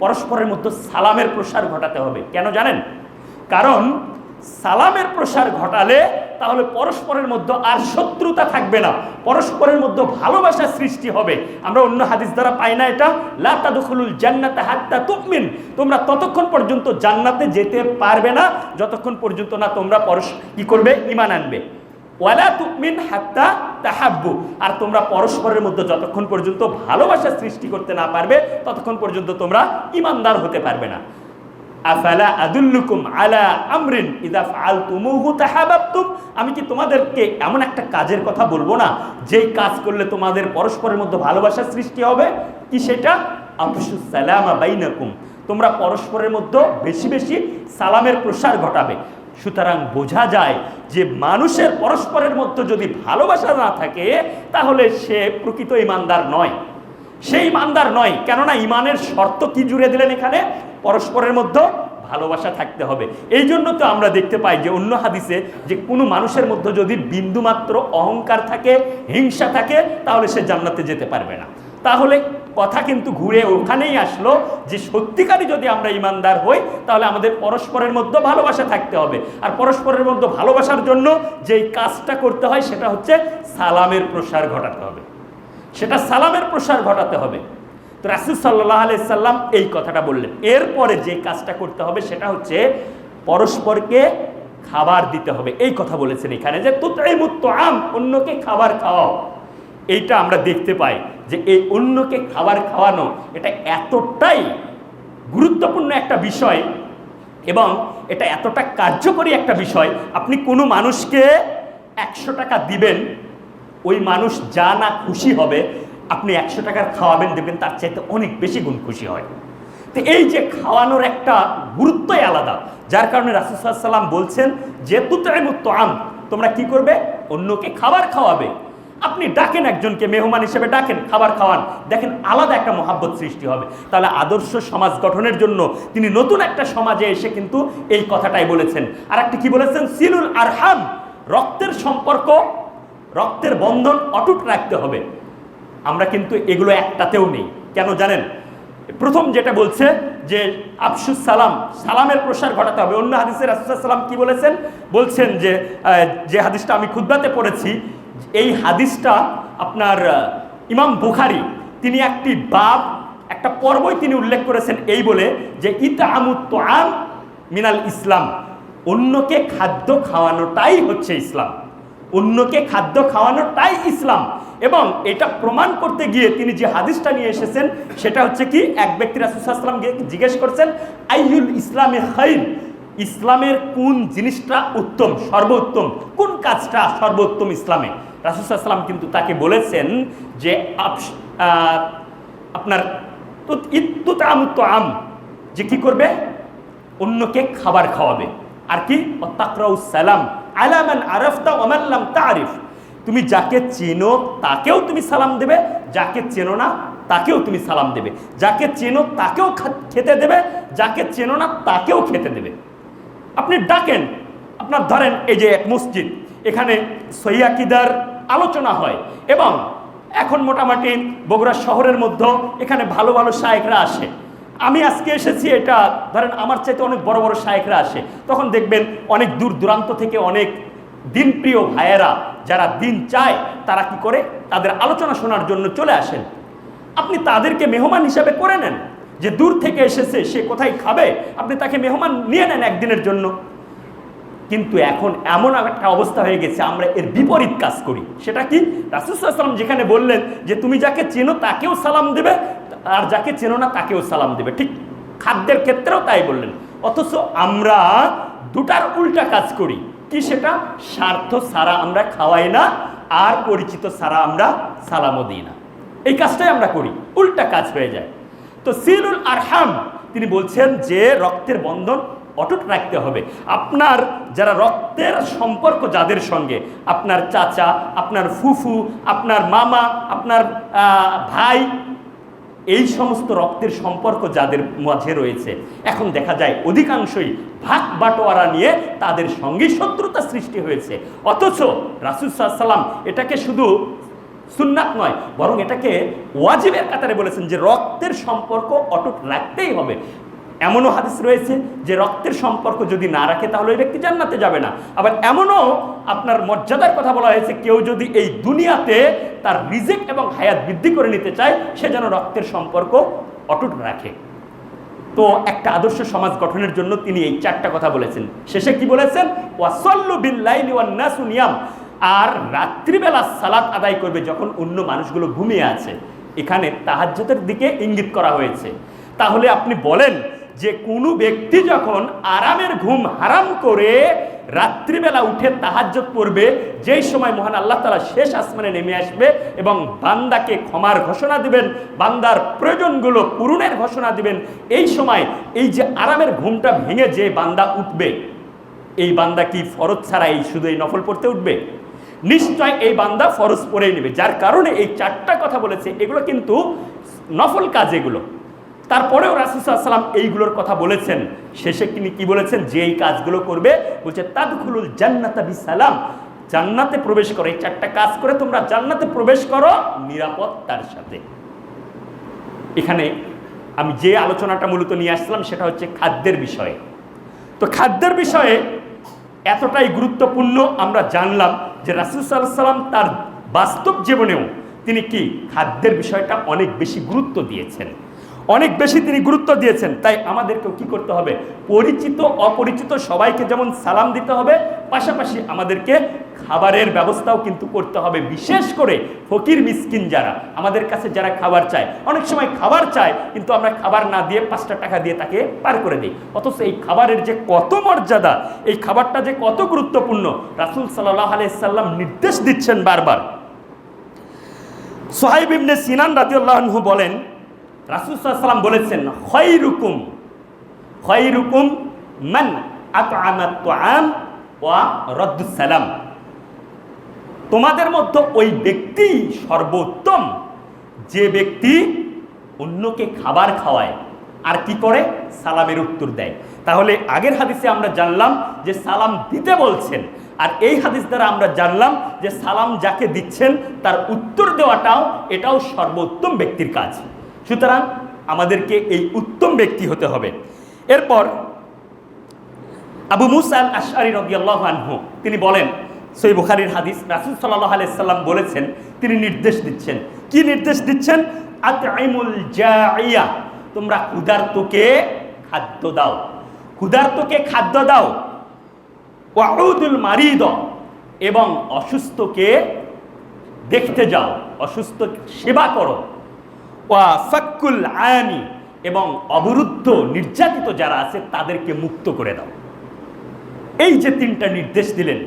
Speaker 1: পরস্পরের মধ্যে সালামের প্রসার ঘটাতে হবে। কেন জানেন? কারণ সালামের প্রসার ঘটালে তাহলে পরস্পরের মধ্যে আর শত্রুতা থাকবে না, পরস্পরের মধ্যে ভালোবাসা সৃষ্টি হবে। আমরা অন্য হাদিস দ্বারা পাই না এটা, লা তাদখুলুল জান্নাতা হাত্তা তুমিন, তোমরা ততক্ষণ পর্যন্ত জান্নাতে যেতে পারবে না যতক্ষণ পর্যন্ত না তোমরা কি করবে? ঈমান আনবে। ওয়ালা তুমিন হাত্তা তাহাব্বু, আর তোমরা পরস্পরের মধ্যে যতক্ষণ পর্যন্ত ভালোবাসা সৃষ্টি করতে না পারবে ততক্ষণ পর্যন্ত তোমরা ঈমানদার হতে পারবে না। আফালা আদুল্লুকুম আলা আমরিন ইযা ফাআলতুমুহু তাহাব্বাতুম, আমি কি তোমাদেরকে এমন একটা কাজের কথা বলবো না যেই কাজ করলে তোমাদের পরস্পরের মধ্যে ভালোবাসা সৃষ্টি হবে? কি সেটা? আফশুস সালামা বাইনাকুম, তোমরা পরস্পরের মধ্যে বেশি বেশি সালামের প্রসার ঘটাবে। সুতরাং বোঝা যায় যে মানুষের পরস্পরের মধ্যে যদি ভালোবাসা না থাকে তাহলে সে প্রকৃত ঈমানদার নয়, সে ঈমানদার নয়। কেননা ঈমানের শর্ত কি জুড়ে দিলেন এখানে? পরস্পরের মধ্যে ভালোবাসা থাকতে হবে। এই জন্য তো আমরা দেখতে পাই যে অন্য হাদিসে যে কোনো মানুষের মধ্যে যদি বিন্দুমাত্র অহংকার থাকে, হিংসা থাকে, তাহলে সে জান্নাতে যেতে পারবে না। তাহলে কথা কিন্তু ঘুরে ওখানেই আসলো যে সত্যিকারই যদি আমরা ঈমানদার হই তাহলে আমাদের পরস্পরের মধ্যে ভালোবাসা থাকতে হবে। আর পরস্পরের মধ্যে ভালোবাসার জন্য যেই কাজটা করতে হয় সেটা হচ্ছে সালামের প্রসার ঘটাতে হবে, সেটা সালামের প্রসার ঘটাতে হবে। তো রাসূল সাল্লাল্লাহু আলাইহি সাল্লাম এই কথাটা বললেন। এরপরে যে কাজটা করতে হবে সেটা হচ্ছে পরস্পরকে খাবার দিতে হবে। এই কথা বলেছেন এখানে যে তুতঈমুত তুআম, অন্যকে খাবার খাওয়াও। এইটা আমরা দেখতে পাই যে এই অন্যকে খাবার খাওয়ানো এটা এতটাই গুরুত্বপূর্ণ একটা বিষয় এবং এটা এতটা কার্যকরী একটা বিষয়। আপনি কোনো মানুষকে 100 টাকা দিবেন, ওই মানুষ যা না খুশি হবে, আপনি 100 টাকার খাওয়াবেন, দেবেন তার চাইতে অনেক বেশি গুণ খুশি হয়। তো এই যে খাওয়ানোর একটা গুরুত্বই আলাদা, যার কারণে রাসূল সাল্লাল্লাহু আলাইহি ওয়াসাল্লাম বলছেন যে তুতঈমুত তুআম, তোমরা কি করবে? অন্যকে খাবার খাওয়াবে। আপনি ডাকেন, একজনকে মেহমান হিসেবে ডাকেন, খাবার খাওয়ান, দেখেন আলাদা একটা মহাব্বত সৃষ্টি হবে। তাহলে আদর্শ সমাজ গঠনের জন্য তিনি নতুন একটা সমাজে এসে কিন্তু এই কথাটাই বলেছেন। আর একটা কি বলেছেন? সিলুল আরহাম, রক্তের সম্পর্ক, রক্তের বন্ধন অটুট রাখতে হবে। আমরা কিন্তু এগুলো একটাতেও নেই। কেন জানেন? প্রথম যেটা বলছে যে আফসুস সালাম, সালামের প্রসার ঘটাতে হবে। অন্য হাদিসে রাসূল সাল্লাল্লাহু আলাইহি ওয়াসাল্লাম কি বলেছেন? বলছেন যে হাদিসটা আমি খুতবাতে পড়েছি, এই হাদিসটা আপনার ইমাম বুখারী তিনি একটি বাব, একটা পর্বই তিনি উল্লেখ করেছেন এই বলে যে ইতআমুত তুআম মিনাল ইসলাম, অন্যকে খাদ্য খাওয়ানোটাই হচ্ছে ইসলাম, অন্যকে খাদ্য খাওয়ানোটাই ইসলাম। এবং এটা প্রমাণ করতে গিয়ে তিনি যে হাদিসটা নিয়ে এসেছেন সেটা হচ্ছে কি, এক ব্যক্তি রাসূল সাল্লাল্লাহু আলাইহি ওয়াসাল্লাম জিজ্ঞেস করছেন আইয়ুল ইসলামে খাইর, ইসলামের কোন জিনিসটা উত্তম, সর্বোত্তম, কোন কাজটা সর্বোত্তম ইসলামে? রাসূল সাল্লাল্লাহু আলাইহি ওয়াসাল্লাম কিন্তু তাকে বলেছেন যে আপনার তুতঈমুত তুআম, যে কি করবে? অন্যকে খাবার খাওয়াবে। আর কি? তাকরাউস সালাম আলা মান আরাফতা ওয়া মান লাম তারিফ, তুমি যাকে চেনো তাকেও তুমি সালাম দেবে, যাকে চেনো না তাকেও তুমি সালাম দেবে, যাকে চেনো তাকেও খেতে দেবে, যাকে চেনো না তাকেও খেতে দেবে। আপনি ডাকেন, আপনার ধরেন এই যে এক মসজিদ, এখানে সহিহ আকীদার আলোচনা হয় এবং এখন মোটামুটি বগুড়া শহরের মধ্যে এখানে ভালো ভালো শায়েখরা আসে। আমি আজকে এসেছি, এটা ধরেন আমার চাইতে অনেক বড় বড় শায়েখরা আসে, তখন দেখবেন অনেক দূর দূরান্ত থেকে অনেক দিনপ্রিয় ভাইয়েরা যারা দিন চায় তারা কি করে? তাদের আলোচনা শোনার জন্য চলে আসেন। আপনি তাদেরকে মেহমান হিসাবে করে নেন, যে দূর থেকে এসেছে সে কোথায় খাবে, আপনি তাকে মেহমান নিয়ে নেন একদিনের জন্য। কিন্তু এখন এমন একটা অবস্থা হয়ে গেছে আমরা এর বিপরীত কাজ করি। সেটা কি? রাসূল সাল্লাল্লাহু আলাইহি ওয়াসাল্লাম যেখানে বললেন যে তুমি যাকে চেনো তাকেও সালাম দেবে আর যাকে চেনো না তাকেও সালাম দেবে, ঠিক খাদ্যের ক্ষেত্রেও তাই বললেন। অথচ আমরা দুটার উল্টা কাজ করি। কি সেটা? স্বার্থ ছাড়া আমরা খাওয়াই না, আর পরিচিত ছাড়া আমরা সালামও দিই না। এই কাজটাই আমরা করি, উল্টা কাজ হয়ে যায়। তো সিলুল আরহাম তিনি বলছেন যে রক্তের বন্ধন অটুট রাখতে হবে। আপনার যারা রক্তের সম্পর্ক যাদের সঙ্গে, আপনার চাচা, আপনার ফুফু, আপনার মামা, আপনার ভাই, এই সমস্ত রক্তের সম্পর্ক যাদের মাঝে রয়েছে, এখন দেখা যায় অধিকাংশই ভাগ বাটোয়ারা নিয়ে তাদের সঙ্গে শত্রুতা সৃষ্টি হয়েছে। অথচ রাসূল সাল্লাল্লাহু আলাইহি ওয়াসাল্লাম এটাকে শুধু সুন্নাত নয়, বরং এটাকে ওয়াজিবের কাতারে বলেছেন যে রক্তের সম্পর্ক অটুট রাখতেই হবে। এমনও হাদিস রয়েছে যে রক্তের সম্পর্ক যদি না রাখে তাহলে ওই ব্যক্তি জান্নাতে যাবে না। আবার এমনও আপনার মর্যাদার কথা বলা হয়েছে, কেউ যদি এই দুনিয়াতে তার রিজিক এবং হায়াত বৃদ্ধি করে নিতে চায়, সে যেন রক্তের সম্পর্ক অটুট রাখে। তো একটা আদর্শ সমাজ গঠনের জন্য তিনি এই 4টা কথা বলেছেন। শেষে কি বলেছেন? ওয়াসাল্লু বিল-লাইলি ওয়ান-নাসু নিয়াম। আর রাত্রিবেলা সালাত আদায় করবে যখন অন্য মানুষগুলো ঘুমিয়ে আছে। এখানে তাহাজ্জুদের দিকে ইঙ্গিত করা হয়েছে। তাহলে আপনি বলেন যে কোনো ব্যক্তি যখন আরামের ঘুম হারাম করে রাত্রিবেলা উঠে তাহাজ্জুদ পড়বে, যেই সময় মহান আল্লাহ তাআলা শেষ আসমানে নেমে আসবে এবং বান্দাকে ক্ষমার ঘোষণা দিবেন, বান্দার প্রয়োজনগুলো পূরণের ঘোষণা দিবেন, এই সময় এই যে আরামের ঘুমটা ভেঙে যে বান্দা উঠবে, এই বান্দা কি ফরজ ছাড়া এই শুধু এই নফল পড়তে উঠবে? নিশ্চয় এই বান্দা ফরজ পড়েই নেবে। যার কারণে এই 4টা কথা বলেছে, এগুলো কিন্তু নফল কাজ এগুলো। তারপরেও রাসূল সাল্লাল্লাহু আলাইহি ওয়াসাল্লাম এইগুলোর কথা বলেছেন। শেষে তিনি কি বলেছেন? যে এই কাজগুলো করবে, বলছে তাদখুলুল জান্নাতা বিসালাম, জান্নাতে প্রবেশ করো। এই 4টা কাজ করে তোমরা জান্নাতে প্রবেশ করো নিরাপত্তার সাথে। এখানে আমি যে আলোচনাটা মূলত নিয়ে আসলাম সেটা হচ্ছে খাদ্যের বিষয়ে। তো খাদ্যের বিষয়ে এতটাই গুরুত্বপূর্ণ আমরা জানলাম যে রাসূল সাল্লাল্লাহু আলাইহি ওয়াসাল্লাম তার বাস্তব জীবনেও তিনি কি খাদ্যের বিষয়টা অনেক বেশি গুরুত্ব দিয়েছেন, অনেক বেশি তিনি গুরুত্ব দিয়েছেন। তাই আমাদেরকেও কি করতে হবে? পরিচিত অপরিচিত সবাইকে যেমন সালাম দিতে হবে, পাশাপাশি আমাদেরকে খাবারের ব্যবস্থাও কিন্তু করতে হবে। বিশেষ করে ফকির মিসকিন যারা আমাদের কাছে যারা খাবার চায়, অনেক সময় খাবার চায় কিন্তু আমরা খাবার না দিয়ে 5টা টাকা দিয়ে তাকে পার করে দিই। অথচ এই খাবারের যে কত মর্যাদা, এই খাবারটা যে কত গুরুত্বপূর্ণ, রাসূল সাল্লাল্লাহু আলাইহি সাল্লাম নির্দেশ দিচ্ছেন বারবার। সুহাইব ইবনে সিনান রাদিয়াল্লাহু আনহু বলেন, রাসূল সাল্লাল্লাহু আলাইহি ওয়াসাল্লাম বলেছেন, খায়রুকুম মান আত'আমাত তুআম ওয়া রাদ্দুস সালাম। তোমাদের মধ্যে ওই ব্যক্তি সর্বোত্তম যে ব্যক্তি অন্যকে খাবার খাওয়ায় আর কি করে? সালামের উত্তর দেয়। তাহলে আগের হাদিসে আমরা জানলাম যে সালাম দিতে বলছেন, আর এই হাদিস দ্বারা আমরা জানলাম যে সালাম যাকে দিচ্ছেন তার উত্তর দেওয়াটাও এটাও সর্বোত্তম ব্যক্তির কাজ। সুতরাং আমাদেরকে এই উত্তম ব্যক্তি হতে হবে। এরপর আবু মুসা আল আশআরী রাদিয়াল্লাহু আনহু তিনি বলেন, সহিহ বুখারীর হাদিস, রাসূল সাল্লাল্লাহু আলাইহি সাল্লাম বলেছেন, তিনি নির্দেশ দিচ্ছেন। কি নির্দেশ দিচ্ছেন? আত'ইমুল জাইয়া, তোমরা ক্ষুধার্তকে খাদ্য দাও, ক্ষুধার্তকে খাদ্য দাও। ওয়াউদুল মারিদ, এবং অসুস্থকে দেখতে যাও, অসুস্থ সেবা করো। ওয়া ফাক্কুল আয়ানি, এবং অবরুদ্ধ নির্যাতিত যারা আছে তাদেরকে মুক্ত করে দাও। এই যে 3টা নির্দেশ দিলেন,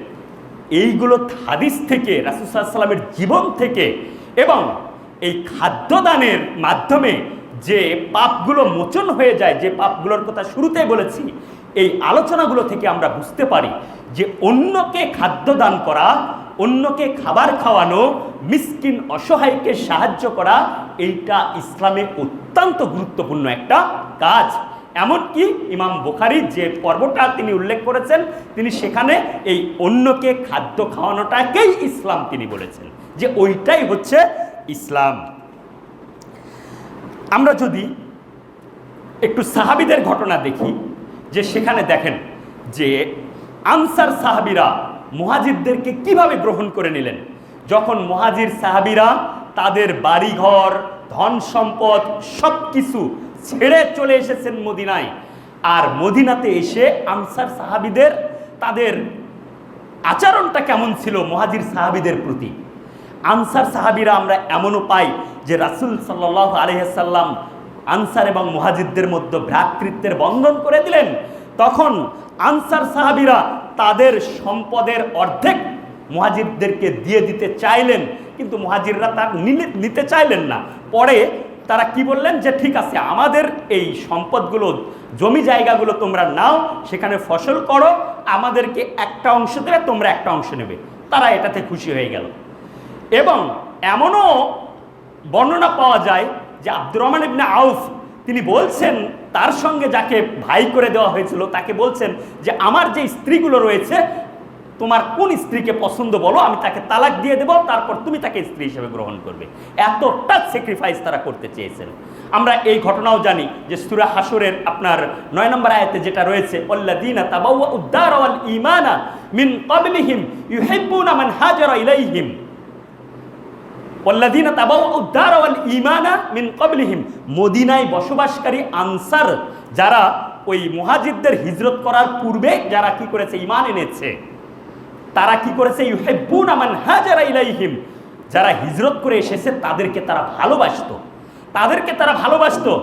Speaker 1: এইগুলো হাদিস থেকে, রাসূল সাল্লাল্লাহু আলাইহি ওয়াসাল্লামের জীবন থেকে, এবং এই খাদ্যদানের মাধ্যমে যে পাপগুলো মোচন হয়ে যায়, যে পাপগুলোর কথা শুরুতেই বলেছি, এই আলোচনাগুলো থেকে আমরা বুঝতে পারি যে অন্যকে খাদ্য দান করা, অন্যকে খাবার খাওয়ানো, মিসকিন অসহায়কে সাহায্য করা, এইটা ইসলামে অত্যন্ত গুরুত্বপূর্ণ একটা কাজ। এমনকি ইমাম বুখারী যে পর্বটা তিনি উল্লেখ করেছেন, তিনি সেখানে এই অন্যকে খাদ্য খাওয়ানোটাকেই ইসলাম তিনি বলেছেন, যে ওইটাই হচ্ছে ইসলাম। আমরা যদি একটু সাহাবীদের ঘটনা দেখি, যে সেখানে দেখেন যে আনসার সাহাবীরা মুহাজিরদেরকে কিভাবে গ্রহণ করে নিলেন। যখন মুহাজির সাহাবীরা তাদের বাড়িঘর, ধন সম্পদ সব কিছু ছেড়ে চলে এসেছেন মদিনায়, আর মদিনাতে এসে আনসার সাহাবীদের তাদের আচরণটা কেমন ছিল মুহাজির সাহাবীদের প্রতি। আনসার সাহাবীরা আমরা এমনও পাই যে রাসূল সাল্লাল্লাহু আলাইহি ওয়াসাল্লাম আনসার এবং মুহাজিরদের মধ্যে ভ্রাতৃত্বের বন্ধন করে দিলেন। তখন আনসার সাহাবীরা তাদের সম্পদের অর্ধেক মুহাজিরদেরকে দিয়ে দিতে চাইলেন, কিন্তু মুহাজিররা তা নিতে চাইলেন না। পরে তারা কি বললেন, যে ঠিক আছে, আমাদের এই সম্পদগুলো, জমি জায়গাগুলো তোমরা নাও, সেখানে ফসল করো, আমাদেরকে একটা অংশ দেবে, তোমরা একটা অংশ নেবে। তারা এটাতে খুশি হয়ে গেল। এবং এমনও বর্ণনা পাওয়া যায় যে আব্দুর রহমান ইবনে আউফ তিনি বলছেন তার সঙ্গে যাকে ভাই করে দেওয়া হয়েছিল তাকে বলছেন যে আমার যে স্ত্রীগুলো রয়েছে তোমার কোন স্ত্রীকে পছন্দ বলো, আমি তাকে তালাক দিয়ে দেবো, তারপর তুমি তাকে স্ত্রী হিসেবে গ্রহণ করবে। এতটা স্যাক্রিফাইস তারা করতে চেয়েছেন। আমরা এই ঘটনাও জানি যে সূরা হাসরের আপনার 9 নম্বর আয়াতে যেটা রয়েছে, আল্লাযীনা তাবাওয়াউদ দারা ওয়াল ঈমানা মিন ক্বাবলিহিম ইউহিব্বুনা মান হাজারা ইলাইহিম, আল্লাযীনা তাবাওয়াউদ দারা ওয়াল ঈমানা মিন ক্বাবলিহিম, মদিনায় বসবাসকারী আনসার যারা ওই মুহাজিরদের হিজরত করার পূর্বে যারা কি করেছে, ঈমান এনেছে, তারা কি করেছে, ইউহিব্বুনা মান হাজারা ইলাইহিম, যারা হিজরত করে এসেছে তাদেরকে তারা ভালোবাসতো,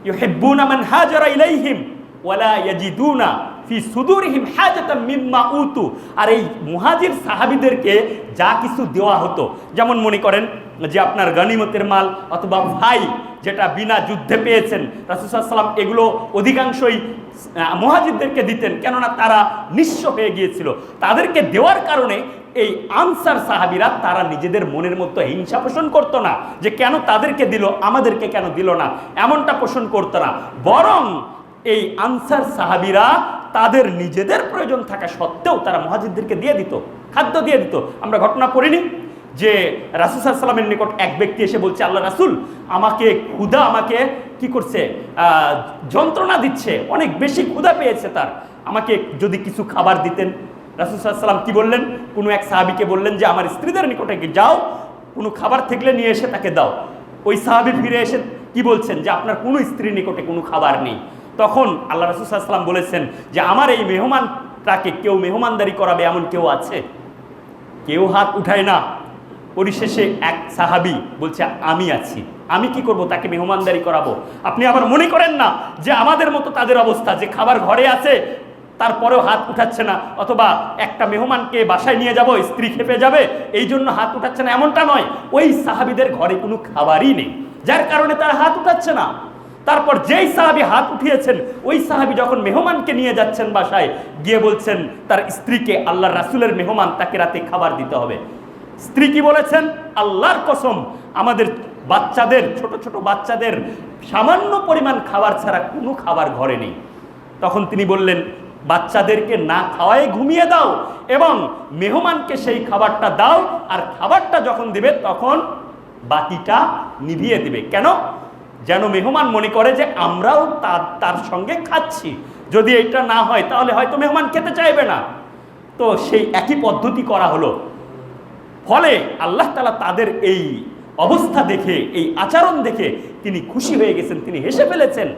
Speaker 1: ইউহিব্বুনা মান হাজারা ইলাইহিম ওয়ালা ইয়াজিদুনা ফি সুদুরিহিম হাজাতাম মিম্মা উতু। আর এই মুহাজির সাহাবীদেরকে যা কিছু দেওয়া হতো, যেমন মনে করেন যে আপনার গনিমতের মাল অথবা ভাই যেটা বিনা যুদ্ধে পেয়েছেন, রাসূল সাল্লাল্লাহু আলাইহি ওয়াসাল্লাম এগুলো অধিকাংশই মুহাজিরদেরকে দিতেন, কেননা তারা নিঃস্ব হয়ে গিয়েছিল। তাদেরকে দেওয়ার কারণে এই আনসার সাহাবীরা তারা নিজেদের মনের মধ্যে হিংসা পোষণ করতো না যে কেন তাদেরকে দিল, আমাদেরকে কেন দিল না, এমনটা পোষণ করতো না। বরং এই আনসার সাহাবীরা তাদের নিজেদের প্রয়োজন থাকা সত্ত্বেও তারা মুহাজিরদেরকে দিয়ে দিত, খাদ্য দিয়ে দিত। আমরা ঘটনা পড়িনি যে রাসূল সাল্লাল্লাহু আলাইহি ওয়াসাল্লামের নিকট এক ব্যক্তি এসে বলছে, আল্লাহ রাসূল আমাকে ক্ষুধা আমাকে কি করছে, যন্ত্রণা দিচ্ছে, অনেক বেশি ক্ষুধা পেয়েছে তার, আমাকে যদি কিছু খাবার দিতেন। রাসূল সাল্লাল্লাহু আলাইহি ওয়াসাল্লাম কি বললেন, কোনো এক সাহাবীকে বললেন যে আমার স্ত্রীদের নিকটে যাও, কোনো খাবার থাকলে নিয়ে এসে তাকে দাও। ওই সাহাবী ফিরে এসে কি বলছেন যে আপনার কোনো স্ত্রীর নিকটে কোনো খাবার নেই। তখন আল্লাহ রাসূল সাল্লাল্লাহু আলাইহি ওয়াসাল্লাম বলেছেন যে আমার এই মেহমানটাকে কেউ মেহমানদারি করাবে এমন কেউ আছে? কেউ হাত উঠায় না। পরিশেষে এক সাহাবী বলছে আমি আছি, আমি কি করব, তাকে মেহমানদারি করাবো। আপনি আবার মনে করেন না যে আমাদের মতো তাদের অবস্থা, যে খাবার ঘরে আছে তারপরেও হাত উঠাচ্ছে না, অথবা একটা মেহমানকে বাসায় নিয়ে যাব স্ত্রী খেপে যাবে এই জন্য হাত উঠাচ্ছে না, এমনটা নয়। ওই সাহাবীদের ঘরে কোনো খাবারই নেই, যার কারণে তারা হাত উঠাচ্ছে না। তারপর যেই সাহাবী হাত উঠিয়েছেন ওই সাহাবী যখন মেহমানকে নিয়ে যাচ্ছেন বাসায়, গিয়ে বলছেন তার স্ত্রীকে, আল্লাহর রাসূলের মেহমান, তাকে রাতে খাবার দিতে হবে। স্ত্রী কি বলেছেন, আল্লাহর কসম আমাদের বাচ্চাদের, ছোট ছোট বাচ্চাদের সামান্য পরিমাণ খাবার ছাড়া কোনো খাবার ঘরে নেই। তখন তিনি বললেন বাচ্চাদেরকে না খাওয়ায় ঘুমিয়ে দাও এবং মেহমানকে সেই খাবারটা দাও, আর খাবারটা যখন দিবে তখন বাতিটা নিভিয়ে দিবে। কেন? যেন মেহমান মনে করে যে আমরাও তার সঙ্গে খাচ্ছি। যদি এটা না হয় তাহলে হয়তো মেহমান খেতে চাইবে না। তো সেই একই পদ্ধতি করা হলো। ফলে আল্লাহ তাআলা তাদের এই অবস্থা দেখে, এই আচরণ দেখে তিনি খুশি হয়ে গেছেন, তিনি হেসে ফেলেছেন।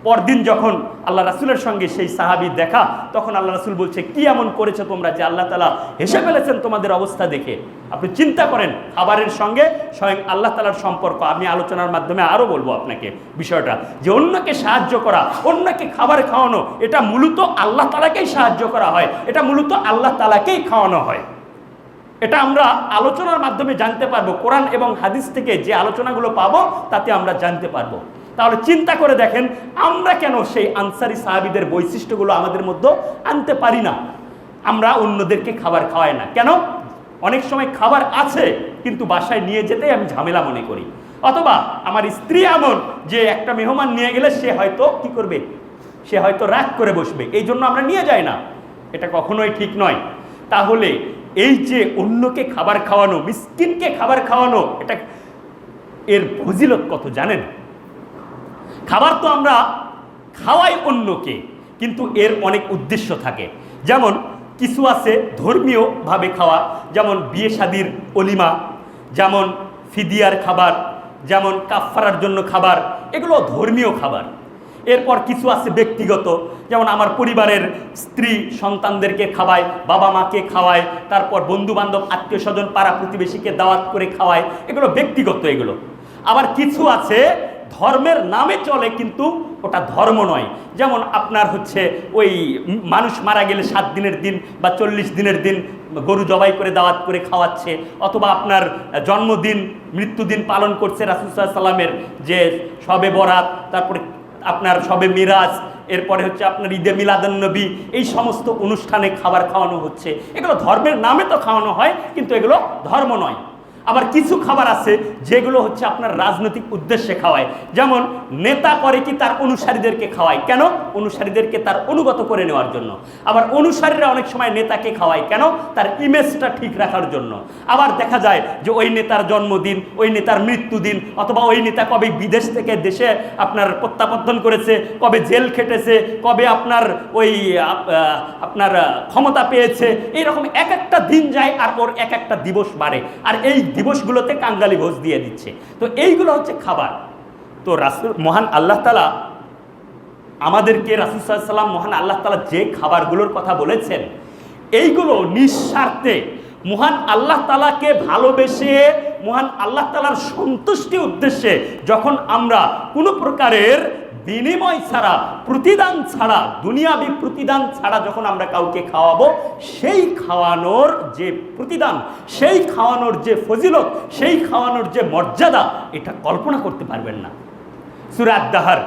Speaker 1: পরদিন যখন আল্লাহ রাসূলের সঙ্গে সেই সাহাবীর দেখা, তখন আল্লাহ রাসূল বলছে কি এমন করেছো তোমরা যে আল্লাহ তাআলা হেসে ফেলেছেন তোমাদের অবস্থা দেখে। আপনি চিন্তা করেন খাবারের সঙ্গে স্বয়ং আল্লাহ তাআলার সম্পর্ক। আমি আলোচনার মাধ্যমে আরও বলবো আপনাকে বিষয়টা, যে অন্যকে সাহায্য করা, অন্যকে খাবার খাওয়ানো, এটা মূলত আল্লাহ তাআলাকেই সাহায্য করা হয়, এটা মূলত আল্লাহ তাআলাকেই খাওয়ানো হয়। এটা আমরা আলোচনার মাধ্যমে জানতে পারবো। কোরআন এবং হাদিস থেকে যে আলোচনাগুলো পাবো তাতে আমরা জানতে পারবো। তাহলে চিন্তা করে দেখেন আমরা কেন সেই আনসারি সাহাবীদের বৈশিষ্ট্যগুলো আমাদের মধ্যে আনতে পারি না। আমরা অন্যদেরকে খাবার খাওয়াই না কেন? অনেক সময় খাবার আছে কিন্তু বাসায় নিয়ে যেতেই আমি ঝামেলা মনে করি, অথবা আমার স্ত্রী এমন যে একটা মেহমান নিয়ে গেলে সে হয়তো কি করবে, সে হয়তো রাগ করে বসবে, এই জন্য আমরা নিয়ে যাই না। এটা কখনোই ঠিক নয়। তাহলে এই যে অন্যকে খাবার খাওয়ানো, মিসকিনকে খাবার খাওয়ানো, এটা এর ফজিলত কত জানেন? খাবার তো আমরা খাওয়াই অন্যকে, কিন্তু এর অনেক উদ্দেশ্য থাকে। যেমন কিছু আছে ধর্মীয়ভাবে খাওয়া, যেমন বিয়ে শাদির অলিমা, যেমন ফিদিয়ার খাবার, যেমন কাফফারার জন্য খাবার, এগুলো ধর্মীয় খাবার। এরপর কিছু আছে ব্যক্তিগত, যেমন আমার পরিবারের স্ত্রী সন্তানদেরকে খাওয়ায়, বাবা মাকে খাওয়ায়, তারপর বন্ধু বান্ধব আত্মীয় স্বজন পাড়া প্রতিবেশীকে দাওয়াত করে খাওয়ায়, এগুলো ব্যক্তিগত। এগুলো আবার কিছু আছে ধর্মের নামে চলে কিন্তু ওটা ধর্ম নয়। যেমন আপনার হচ্ছে ওই মানুষ মারা গেলে 7 দিনের দিন বা 40 দিনের দিন গরু জবাই করে দাওয়াত করে খাওয়াচ্ছে, অথবা আপনার জন্মদিন মৃত্যুদিন পালন করছে রাসূল সাল্লাল্লাহু আলাইহি ওয়াসাল্লামের, যে শবে বরাত, তারপরে আপনার শবে মিরাজ, এরপরে হচ্ছে আপনার ঈদে মিলাদুন্নবী, এই সমস্ত অনুষ্ঠানে খাবার খাওয়ানো হচ্ছে। এগুলো ধর্মের নামে তো খাওয়ানো হয় কিন্তু এগুলো ধর্ম নয়। আবার কিছু খাবার আছে যেগুলো হচ্ছে আপনার রাজনৈতিক উদ্দেশ্যে খাওয়ায়। যেমন নেতা করে কি তার অনুসারীদেরকে খাওয়ায়, কেন? অনুসারীদেরকে তার অনুগত করে নেওয়ার জন্য। আবার অনুসারীরা অনেক সময় নেতাকে খাওয়ায়, কেন? তার ইমেজটা ঠিক রাখার জন্য। আবার দেখা যায় যে ওই নেতার জন্মদিন, ওই নেতার মৃত্যুদিন, অথবা ওই নেতা কবে বিদেশ থেকে দেশে আপনার প্রত্যাবর্তন করেছে, কবে জেল খেটেছে, কবে আপনার ওই আপনার ক্ষমতা পেয়েছে, এইরকম এক একটা দিন যায় আর ওর এক একটা দিবস বাড়ে, আর এই দিবসগুলোতে কাঙ্গালি ভোজ দিয়ে দিচ্ছে। তো এইগুলো হচ্ছে খাবার। তো রাসূল মহান আল্লাহ তাআলা আমাদেরকে, রাসূল সাল্লাল্লাহু আলাইহি ওয়াসাল্লাম মহান আল্লাহ তাআলা যে খাবারগুলোর কথা বলেছেন, এইগুলো নিঃস্বার্থে মহান আল্লাহ তাআলাকে ভালোবেসে মহান আল্লাহ তাআলার সন্তুষ্টির উদ্দেশ্যে যখন আমরা কোনো প্রকারের বিনিময় ছাড়া, প্রতিদান ছাড়া, দুনিয়াবি প্রতিদান ছাড়া যখন আমরা কাউকে খাওয়াবো, সেই খাওয়ানোর যে প্রতিদান, সেই খাওয়ানোর যে ফজিলত, সেই খাওয়ানোর যে মর্যাদা, এটা কল্পনা করতে পারবেন না। সূরা আদ-দাহর,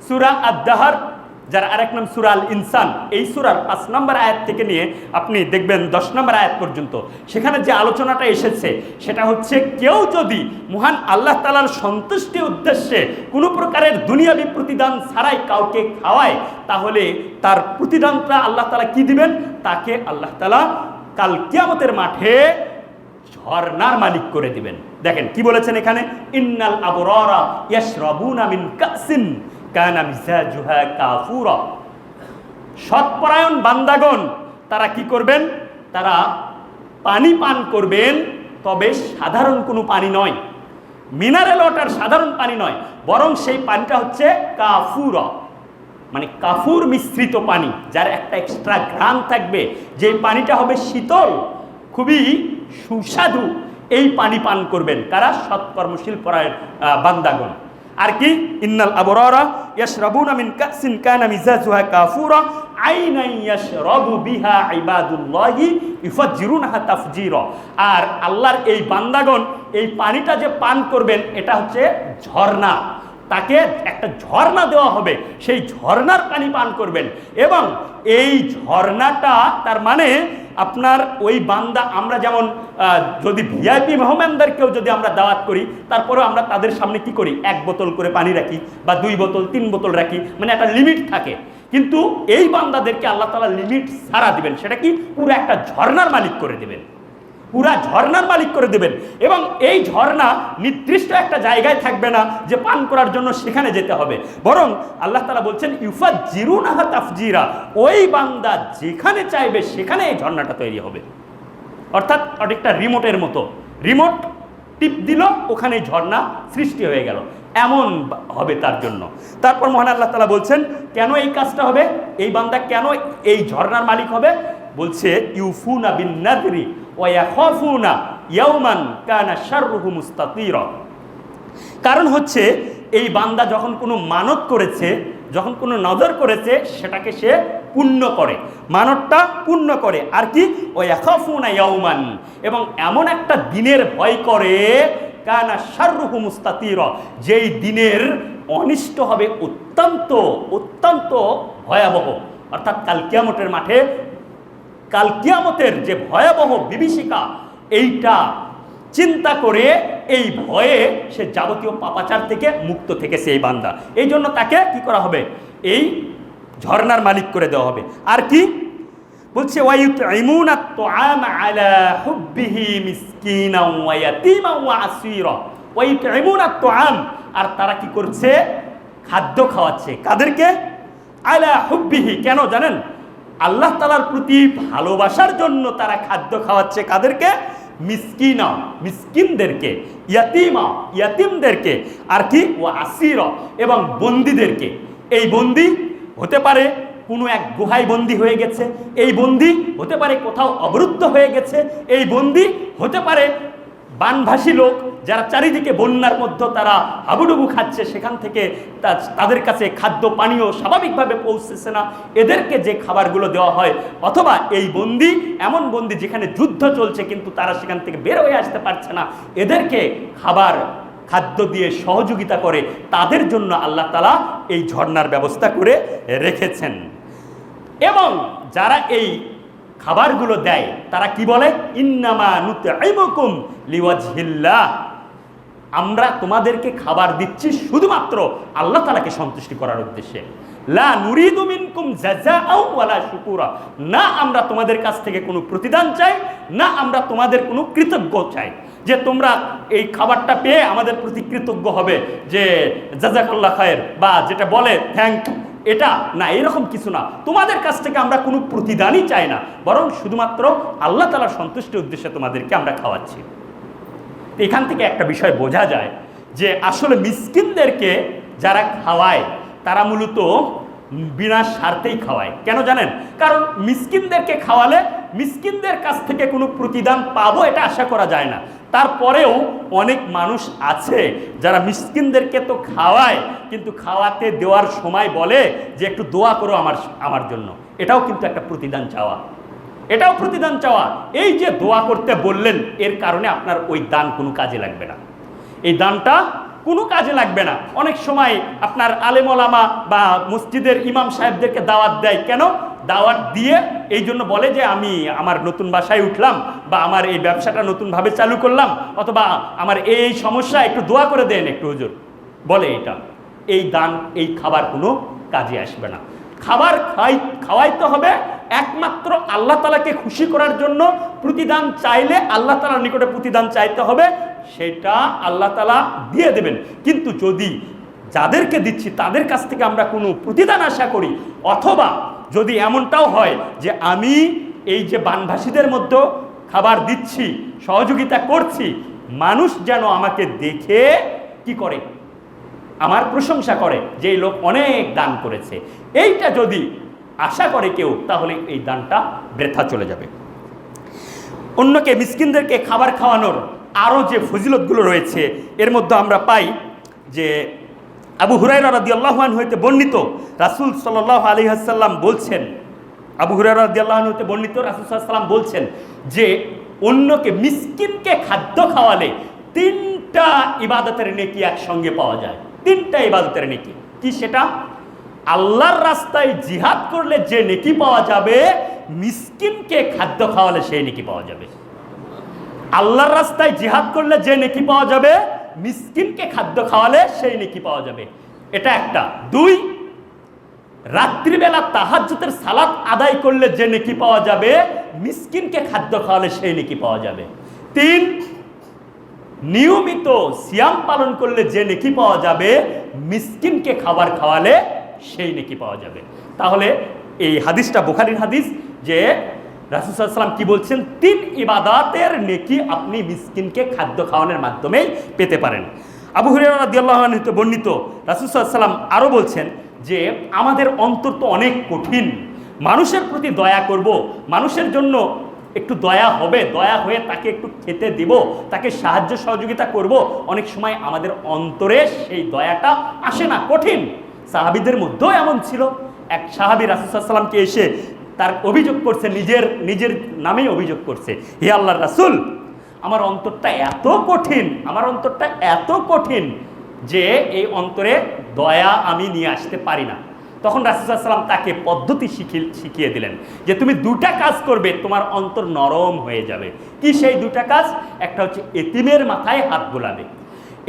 Speaker 1: সূরা আদ-দাহর যার আরেক নাম সূরা আল ইনসান, এই সূরার 5 নম্বর আয়াত থেকে নিয়ে আপনি দেখবেন 10 নম্বর আয়াত পর্যন্ত, সেখানে যে আলোচনাটা এসেছে সেটা হচ্ছে, কেউ যদি মহান আল্লাহ তাআলার সন্তুষ্টির উদ্দেশ্যে কোনো প্রকারের দুনিয়াবি প্রতিদান ছাড়াই কাউকে খাওয়ায়, তাহলে তার প্রতিদানটা আল্লাহ তাআলা কি দিবেন? তাকে আল্লাহ তাআলা কাল কিয়ামতের মাঠে ঝর্ণার মালিক করে দিবেন। দেখেন কি বলেছেন এখানে, ইন্নাল আবরারা ইয়াশরাবুনা মিন কাসিন কানা মিজাজুহা কাফুরা। সৎপরায়ণ বান্দাগণ তারা কি করবেন? তারা পানি পান করবেন, তবে সাধারণ কোনো পানি নয়, মিনারেল ওয়াটার, সাধারণ পানি নয়, বরং সেই পানিটা হচ্ছে কাফুরা, মানে কাফুর মিশ্রিত পানি, যার একটা এক্সট্রা ঘ্রাণ থাকবে, যে পানিটা হবে শীতল, খুবই সুস্বাদু। এই পানি পান করবেন কারা? সৎকর্মশীল পরায়ণ বান্দাগণ। আর কি, ইন্নাল আবরারা ইয়াশরাবুনা মিন কাসিন কানা মিজাজুহা কাফুরা আইনান ইয়াশরাবু বিহা ইবাদুল্লাহি ইউফাজ্জিরুনহা তাফজিরা। আর আল্লাহর এই বান্দাগণ এই পানিটা যে পান করবেন, এটা হচ্ছে ঝর্ণা, তাকে একটা ঝর্ণা দেওয়া হবে, সেই ঝর্ণার পানি পান করবেন। এবং এই ঝর্ণাটা, তার মানে আপনার ওই বান্দা, আমরা যেমন যদি ভিআইপি মেহমানদেরকেও যদি আমরা দাওয়াত করি, তারপরেও আমরা তাদের সামনে কি করি? 1 বোতল করে পানি রাখি, বা 2 বোতল 3 বোতল রাখি, মানে একটা লিমিট থাকে। কিন্তু এই বান্দাদেরকে আল্লাহ তাআলা লিমিট ছাড়া দিবেন, সেটা কি? পুরো একটা ঝর্ণার মালিক করে দেবেন, পুরা ঝর্ণার মালিক করে দেবেন। এবং এই ঝর্ণা নির্দিষ্ট একটা জায়গায় থাকবে না যে পান করার জন্য সেখানে যেতে হবে, বরং আল্লাহ তাআলা বলছেন ইউফাজ্জিরুনহা তাফজিরা, ওই বান্দা যেখানে চাইবে সেখানে এই ঝর্ণাটা তৈরি হবে। অর্থাৎ অনেকটা রিমোটের মতো, রিমোট টিপ দিল, ওখানে ঝর্ণা সৃষ্টি হয়ে গেল, এমন হবে তার জন্য। তারপর মহান আল্লাহ তাআলা বলছেন কেন এই কাজটা হবে, এই বান্দা কেন এই ঝর্ণার মালিক হবে? বলছে ইউফুনা বিন নাযরি ওয়া ইয়াখাফুনা ইয়াওমান কানা শাররুহু মুস্তাতিরা। কারণ হচ্ছে এই বান্দা যখন কোনো মানত করেছে, যখন কোনো নজর করেছে, সেটাকে সে পূর্ণ করে, মানতটা পূর্ণ করে। আর কি? ওয়া ইয়াখাফুনা ইয়াওমান, এবং এমন একটা দিনের ভয় করে, কানা শাররুহু মুস্তাতিরা, যেই দিনের অনিষ্ট হবে অত্যন্ত অত্যন্ত ভয়াবহ। অর্থাৎ কাল কিয়ামতের মাঠে, কাল কিয়ামতের যে ভয়াবহ বিভীষিকা, এইটা চিন্তা করে এই ভয়ে সে যাবতীয় পাপাচার থেকে মুক্ত থেকেছে এই বান্দা। এই জন্য তাকে কি করা হবে? এই ঝর্ণার মালিক করে দেওয়া হবে। আর কি বলছে? ওয়ায়ুতঈমুনা আত-তুআমা আলা হুব্বিহি মিসকিনাও ওয়া ইয়াতীমান ওয়া আসীরা। ওয়ায়ুতঈমুনা আত-তুআম, আর তারা কি করছে? খাদ্য খাওয়াচ্ছে। কাদেরকে? আলা হুব্বিহি। কেন জানেন? আল্লাহ তাআলার প্রতি ভালোবাসার জন্য তারা খাদ্য খাওয়াচ্ছে। কাদেরকে? মিসকিনা, মিসকিনদেরকে, ইয়াতীমা, ইয়াতীমদেরকে, আর কি? ওয়া আসীরা, এবং বন্দীদেরকে। এই বন্দী হতে পারে কোনো এক গুহায় বন্দী হয়ে গেছে, এই বন্দী হতে পারে কোথাও অবরুদ্ধ হয়ে গেছে, এই বন্দী হতে পারে বানভাসী লোক যারা চারিদিকে বন্যার মধ্যে তারা হাবুডুবু খাচ্ছে, সেখান থেকে তাদের কাছে খাদ্য পানীয় স্বাভাবিকভাবে পৌঁছেছে না, এদেরকে যে খাবারগুলো দেওয়া হয়। অথবা এই বন্দী এমন বন্দী যেখানে যুদ্ধ চলছে কিন্তু তারা সেখান থেকে বের হয়ে আসতে পারছে না, এদেরকে খাদ্য দিয়ে সহযোগিতা করে, তাদের জন্য আল্লাহ তাআলা এই ঝর্ণার ব্যবস্থা করে রেখেছেন। এবং যারা এই খাবারগুলো দেয় তারা কি বলে, ইন্নামা নুতঈমুকুম লিওয়াজহিল্লাহ, আমরা তোমাদেরকে খাবার দিচ্ছি শুধুমাত্র আল্লাহ তাআলাকে সন্তুষ্টি করার উদ্দেশ্যে। লা নুরিদু মিনকুম জাযাআও ওয়ালা শুকুরা, না আমরা তোমাদের কাছ থেকে কোনো প্রতিদান চাই, না আমরা তোমাদের কোনো কৃতজ্ঞ চাই যে তোমরা এই খাবারটা পেয়ে আমাদের প্রতি কৃতজ্ঞ হবে যে জাযাকাল্লাহ খায়ের, বা যেটা বলে থ্যাংক, এটা না, এরকম কিছু না। তোমাদের কাছ থেকে আমরা কোনো প্রতিদানই চাই না, বরং শুধুমাত্র আল্লাহ তাআলার সন্তুষ্টির উদ্দেশ্যে তোমাদেরকে আমরা খাওয়াচ্ছি। এখান থেকে একটা বিষয় বোঝা যায় যে আসলে মিসকিনদেরকে যারা খাওয়ায় তারা মূলত বিনা স্বার্থেই খাওয়ায়। কেন জানেন? কারণ মিসকিনদেরকে খাওয়ালে মিসকিনদের কাছ থেকে কোনো প্রতিদান পাবো এটা আশা করা যায় না। তারপরেও অনেক মানুষ আছে যারা মিসকিনদেরকে তো খাওয়ায়, কিন্তু খাওয়াতে দেওয়ার সময় বলে যে একটু দোয়া করো আমার জন্য। এটাও কিন্তু একটা প্রতিদান চাওয়া, এটাও প্রতিদান চাওয়া। এই যে দোয়া করতে বললেন, এর কারণে আপনার ওই দান কোনো কাজে লাগবে না, এই দানটা কোনো কাজে লাগবে না। অনেক সময় আপনার আলেম ওলামা বা মসজিদের ইমাম সাহেবদেরকে দাওয়াত দেয়, কেন দাওয়াত দিয়ে এই জন্য বলে যে আমি আমার নতুন বাসায় উঠলাম, বা আমার এই ব্যবসাটা নতুনভাবে চালু করলাম, অথবা আমার এই সমস্যা একটু দোয়া করে দেন একটু হুজুর, বলে এটা। এই দান, এই খাবার কোনো কাজে আসবে না। খাবার খাওয়াইতে হবে একমাত্র আল্লাহ তাআলাকে খুশি করার জন্য। প্রতিদান চাইলে আল্লাহ তাআলার নিকটে প্রতিদান চাইতে হবে, সেটা আল্লাহ তাআলা দিয়ে দেবেন। কিন্তু যদি যাদেরকে দিচ্ছি তাদের কাছ থেকে আমরা কোনো প্রতিদান আশা করি, অথবা যদি এমনটাও হয় যে আমি এই যে বানভাসীদের মধ্যে খাবার দিচ্ছি, সহযোগিতা করছি, মানুষ যেন আমাকে দেখে কি করে, আমার প্রশংসা করে যে এই লোক অনেক দান করেছে, এইটা যদি আশা করে কেউ, তাহলে এই দানটা বৃথা চলে যাবে। অন্যকে মিসকিনদেরকে খাবার খাওয়ানোর আরও যে ফজিলতগুলো রয়েছে, এর মধ্যে আমরা পাই যে আবু হুরায়রা রাদিয়াল্লাহু আনহু হইতে বর্ণিত রাসূল সাল্লাল্লাহু আলাইহি ওয়াসাল্লাম বলছেন, আবু হুরায়রা রাদিয়াল্লাহু আনহু হইতে বর্ণিত রাসূল সাল্লাল্লাহু আলাইহি ওয়াসাল্লাম বলছেন যে অন্যকে মিসকিনকে খাদ্য খাওয়ালে 3টা ইবাদতের নেকি একসঙ্গে পাওয়া যায়। 3টা ইবাদতের নেকি কি? সেটা আল্লাহর রাস্তায় জিহাদ করলে যে নেকি পাওয়া যাবে, মিসকিনকে খাদ্য খাওয়ালে সেই নেকি পাওয়া যাবে। আল্লাহর রাস্তায় জিহাদ করলে যে নেকি পাওয়া যাবে, মিসকিনকে খাদ্য খাওয়ালে সেই নেকি পাওয়া যাবে। এটা একটা। 2, রাত্রিবেলা তাহাজ্জুদের সালাত আদায় করলে যে নেকি পাওয়া যাবে, মিসকিনকে খাদ্য খাওয়ালে সেই নেকি পাওয়া যাবে। 3, নিয়মিত সিয়াম পালন করলে যে নেকি পাওয়া যাবে, মিসকিনকে খাবার খাওয়ালে সেই নেকি পাওয়া যাবে। তাহলে এই হাদিসটা বুখারীর হাদিস, যে রাসূল সাল্লাল্লাহু আলাইহি ওয়াসাল্লাম কি বলছেন, 3 ইবাদতের নেকি আপনি মিসকিনকে খাদ্য খাওয়ানোর মাধ্যমেই পেতে পারেন। আবু হুরায়রা রাদিয়াল্লাহু আনহু হতে বর্ণিত রাসূল সাল্লাল্লাহু আলাইহি ওয়াসাল্লাম আরও বলছেন যে আমাদের অন্তর তো অনেক কঠিন, মানুষের প্রতি দয়া করব, মানুষের জন্য একটু দয়া হবে, দয়া হয়ে তাকে একটু খেতে দিব, তাকে সাহায্য সহযোগিতা করব, অনেক সময় আমাদের অন্তরে সেই দয়াটা আসে না, কঠিন। সাহাবীদের মধ্যেও এমন ছিল। এক সাহাবী রাসূল সাল্লাল্লাহু আলাইহি ওয়াসাল্লামকে এসে তার অভিযোগ করছে, নিজের নামেই অভিযোগ করছে, হে আল্লাহর রাসূল, আমার অন্তরটা এত কঠিন, আমার অন্তরটা এত কঠিন যে এই অন্তরে দয়া আমি নিয়ে আসতে পারি না। তখন রাসূল সাল্লাল্লাহু আলাইহি ওয়াসাল্লাম তাকে পদ্ধতি শিখিয়ে দিলেন যে তুমি 2টা কাজ করবে, তোমার অন্তর নরম হয়ে যাবে। কি সেই 2টা কাজ? একটা হচ্ছে এতিমের মাথায় হাত বুলাবে,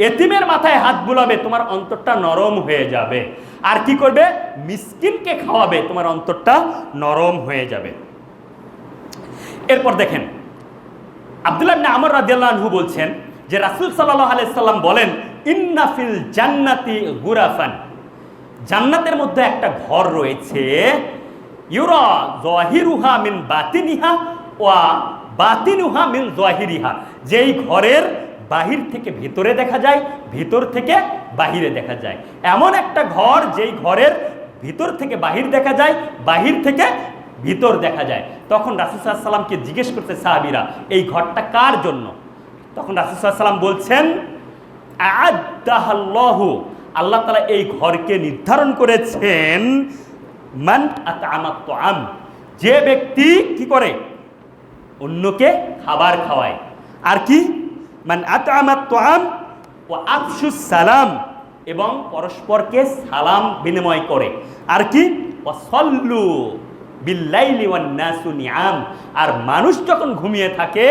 Speaker 1: এতিমের মাথায় হাত বুলাবে, তোমার অন্তরটা নরম হয়ে যাবে। আর কি করবে? মিসকিনকে খাওয়াবে, তোমার অন্তরটা নরম হয়ে যাবে। এরপর দেখেন, আব্দুল্লাহ ইবনে আমর রাদিয়াল্লাহু আনহু বলছেন যে রাসূল সাল্লাল্লাহু আলাইহি ওয়াসাল্লাম বলেন, ইন্না ফিল জান্নাতি গুরাফান, জান্নাতের মধ্যে একটা ঘর রয়েছে, ইউরা যাহিরুহা মিন বাতিনিহা ওয়া বাতিনুহা মিন যাহিরিহা, যেই ঘরের বাহির থেকে ভেতরে দেখা যায়, ভেতর থেকে বাহিরে দেখা যায়। এমন একটা ঘর যেই ঘরের ভিতর থেকে বাহির দেখা যায়, বাহির থেকে ভিতর দেখা যায়। তখন রাসূল সাল্লাল্লাহু আলাইহি ওয়াসাল্লামকে জিজ্ঞেস করতে সাহাবীরা, এই ঘরটা কার জন্য? তখন রাসূল সাল্লাল্লাহু আলাইহি ওয়াসাল্লাম বলছেন, আ'আদ্দাহাল্লাহু, আল্লাহ তাআলা এই ঘরকে নির্ধারণ করেছেন, মান আত'আমাত তুআম, যে ব্যক্তি কি করে? অন্যকে খাবার খাওয়ায়। আর কি? মান আত'আমাত তুআম ওয়া আফশুস সালাম, এবং পরস্পরকে সালাম বিনিময় করে। আর কি? ওয়া সাল্লু বিল্লাইলি ওয়ান নাসু নিয়াম, আর মানুষ যখন ঘুমিয়ে থাকে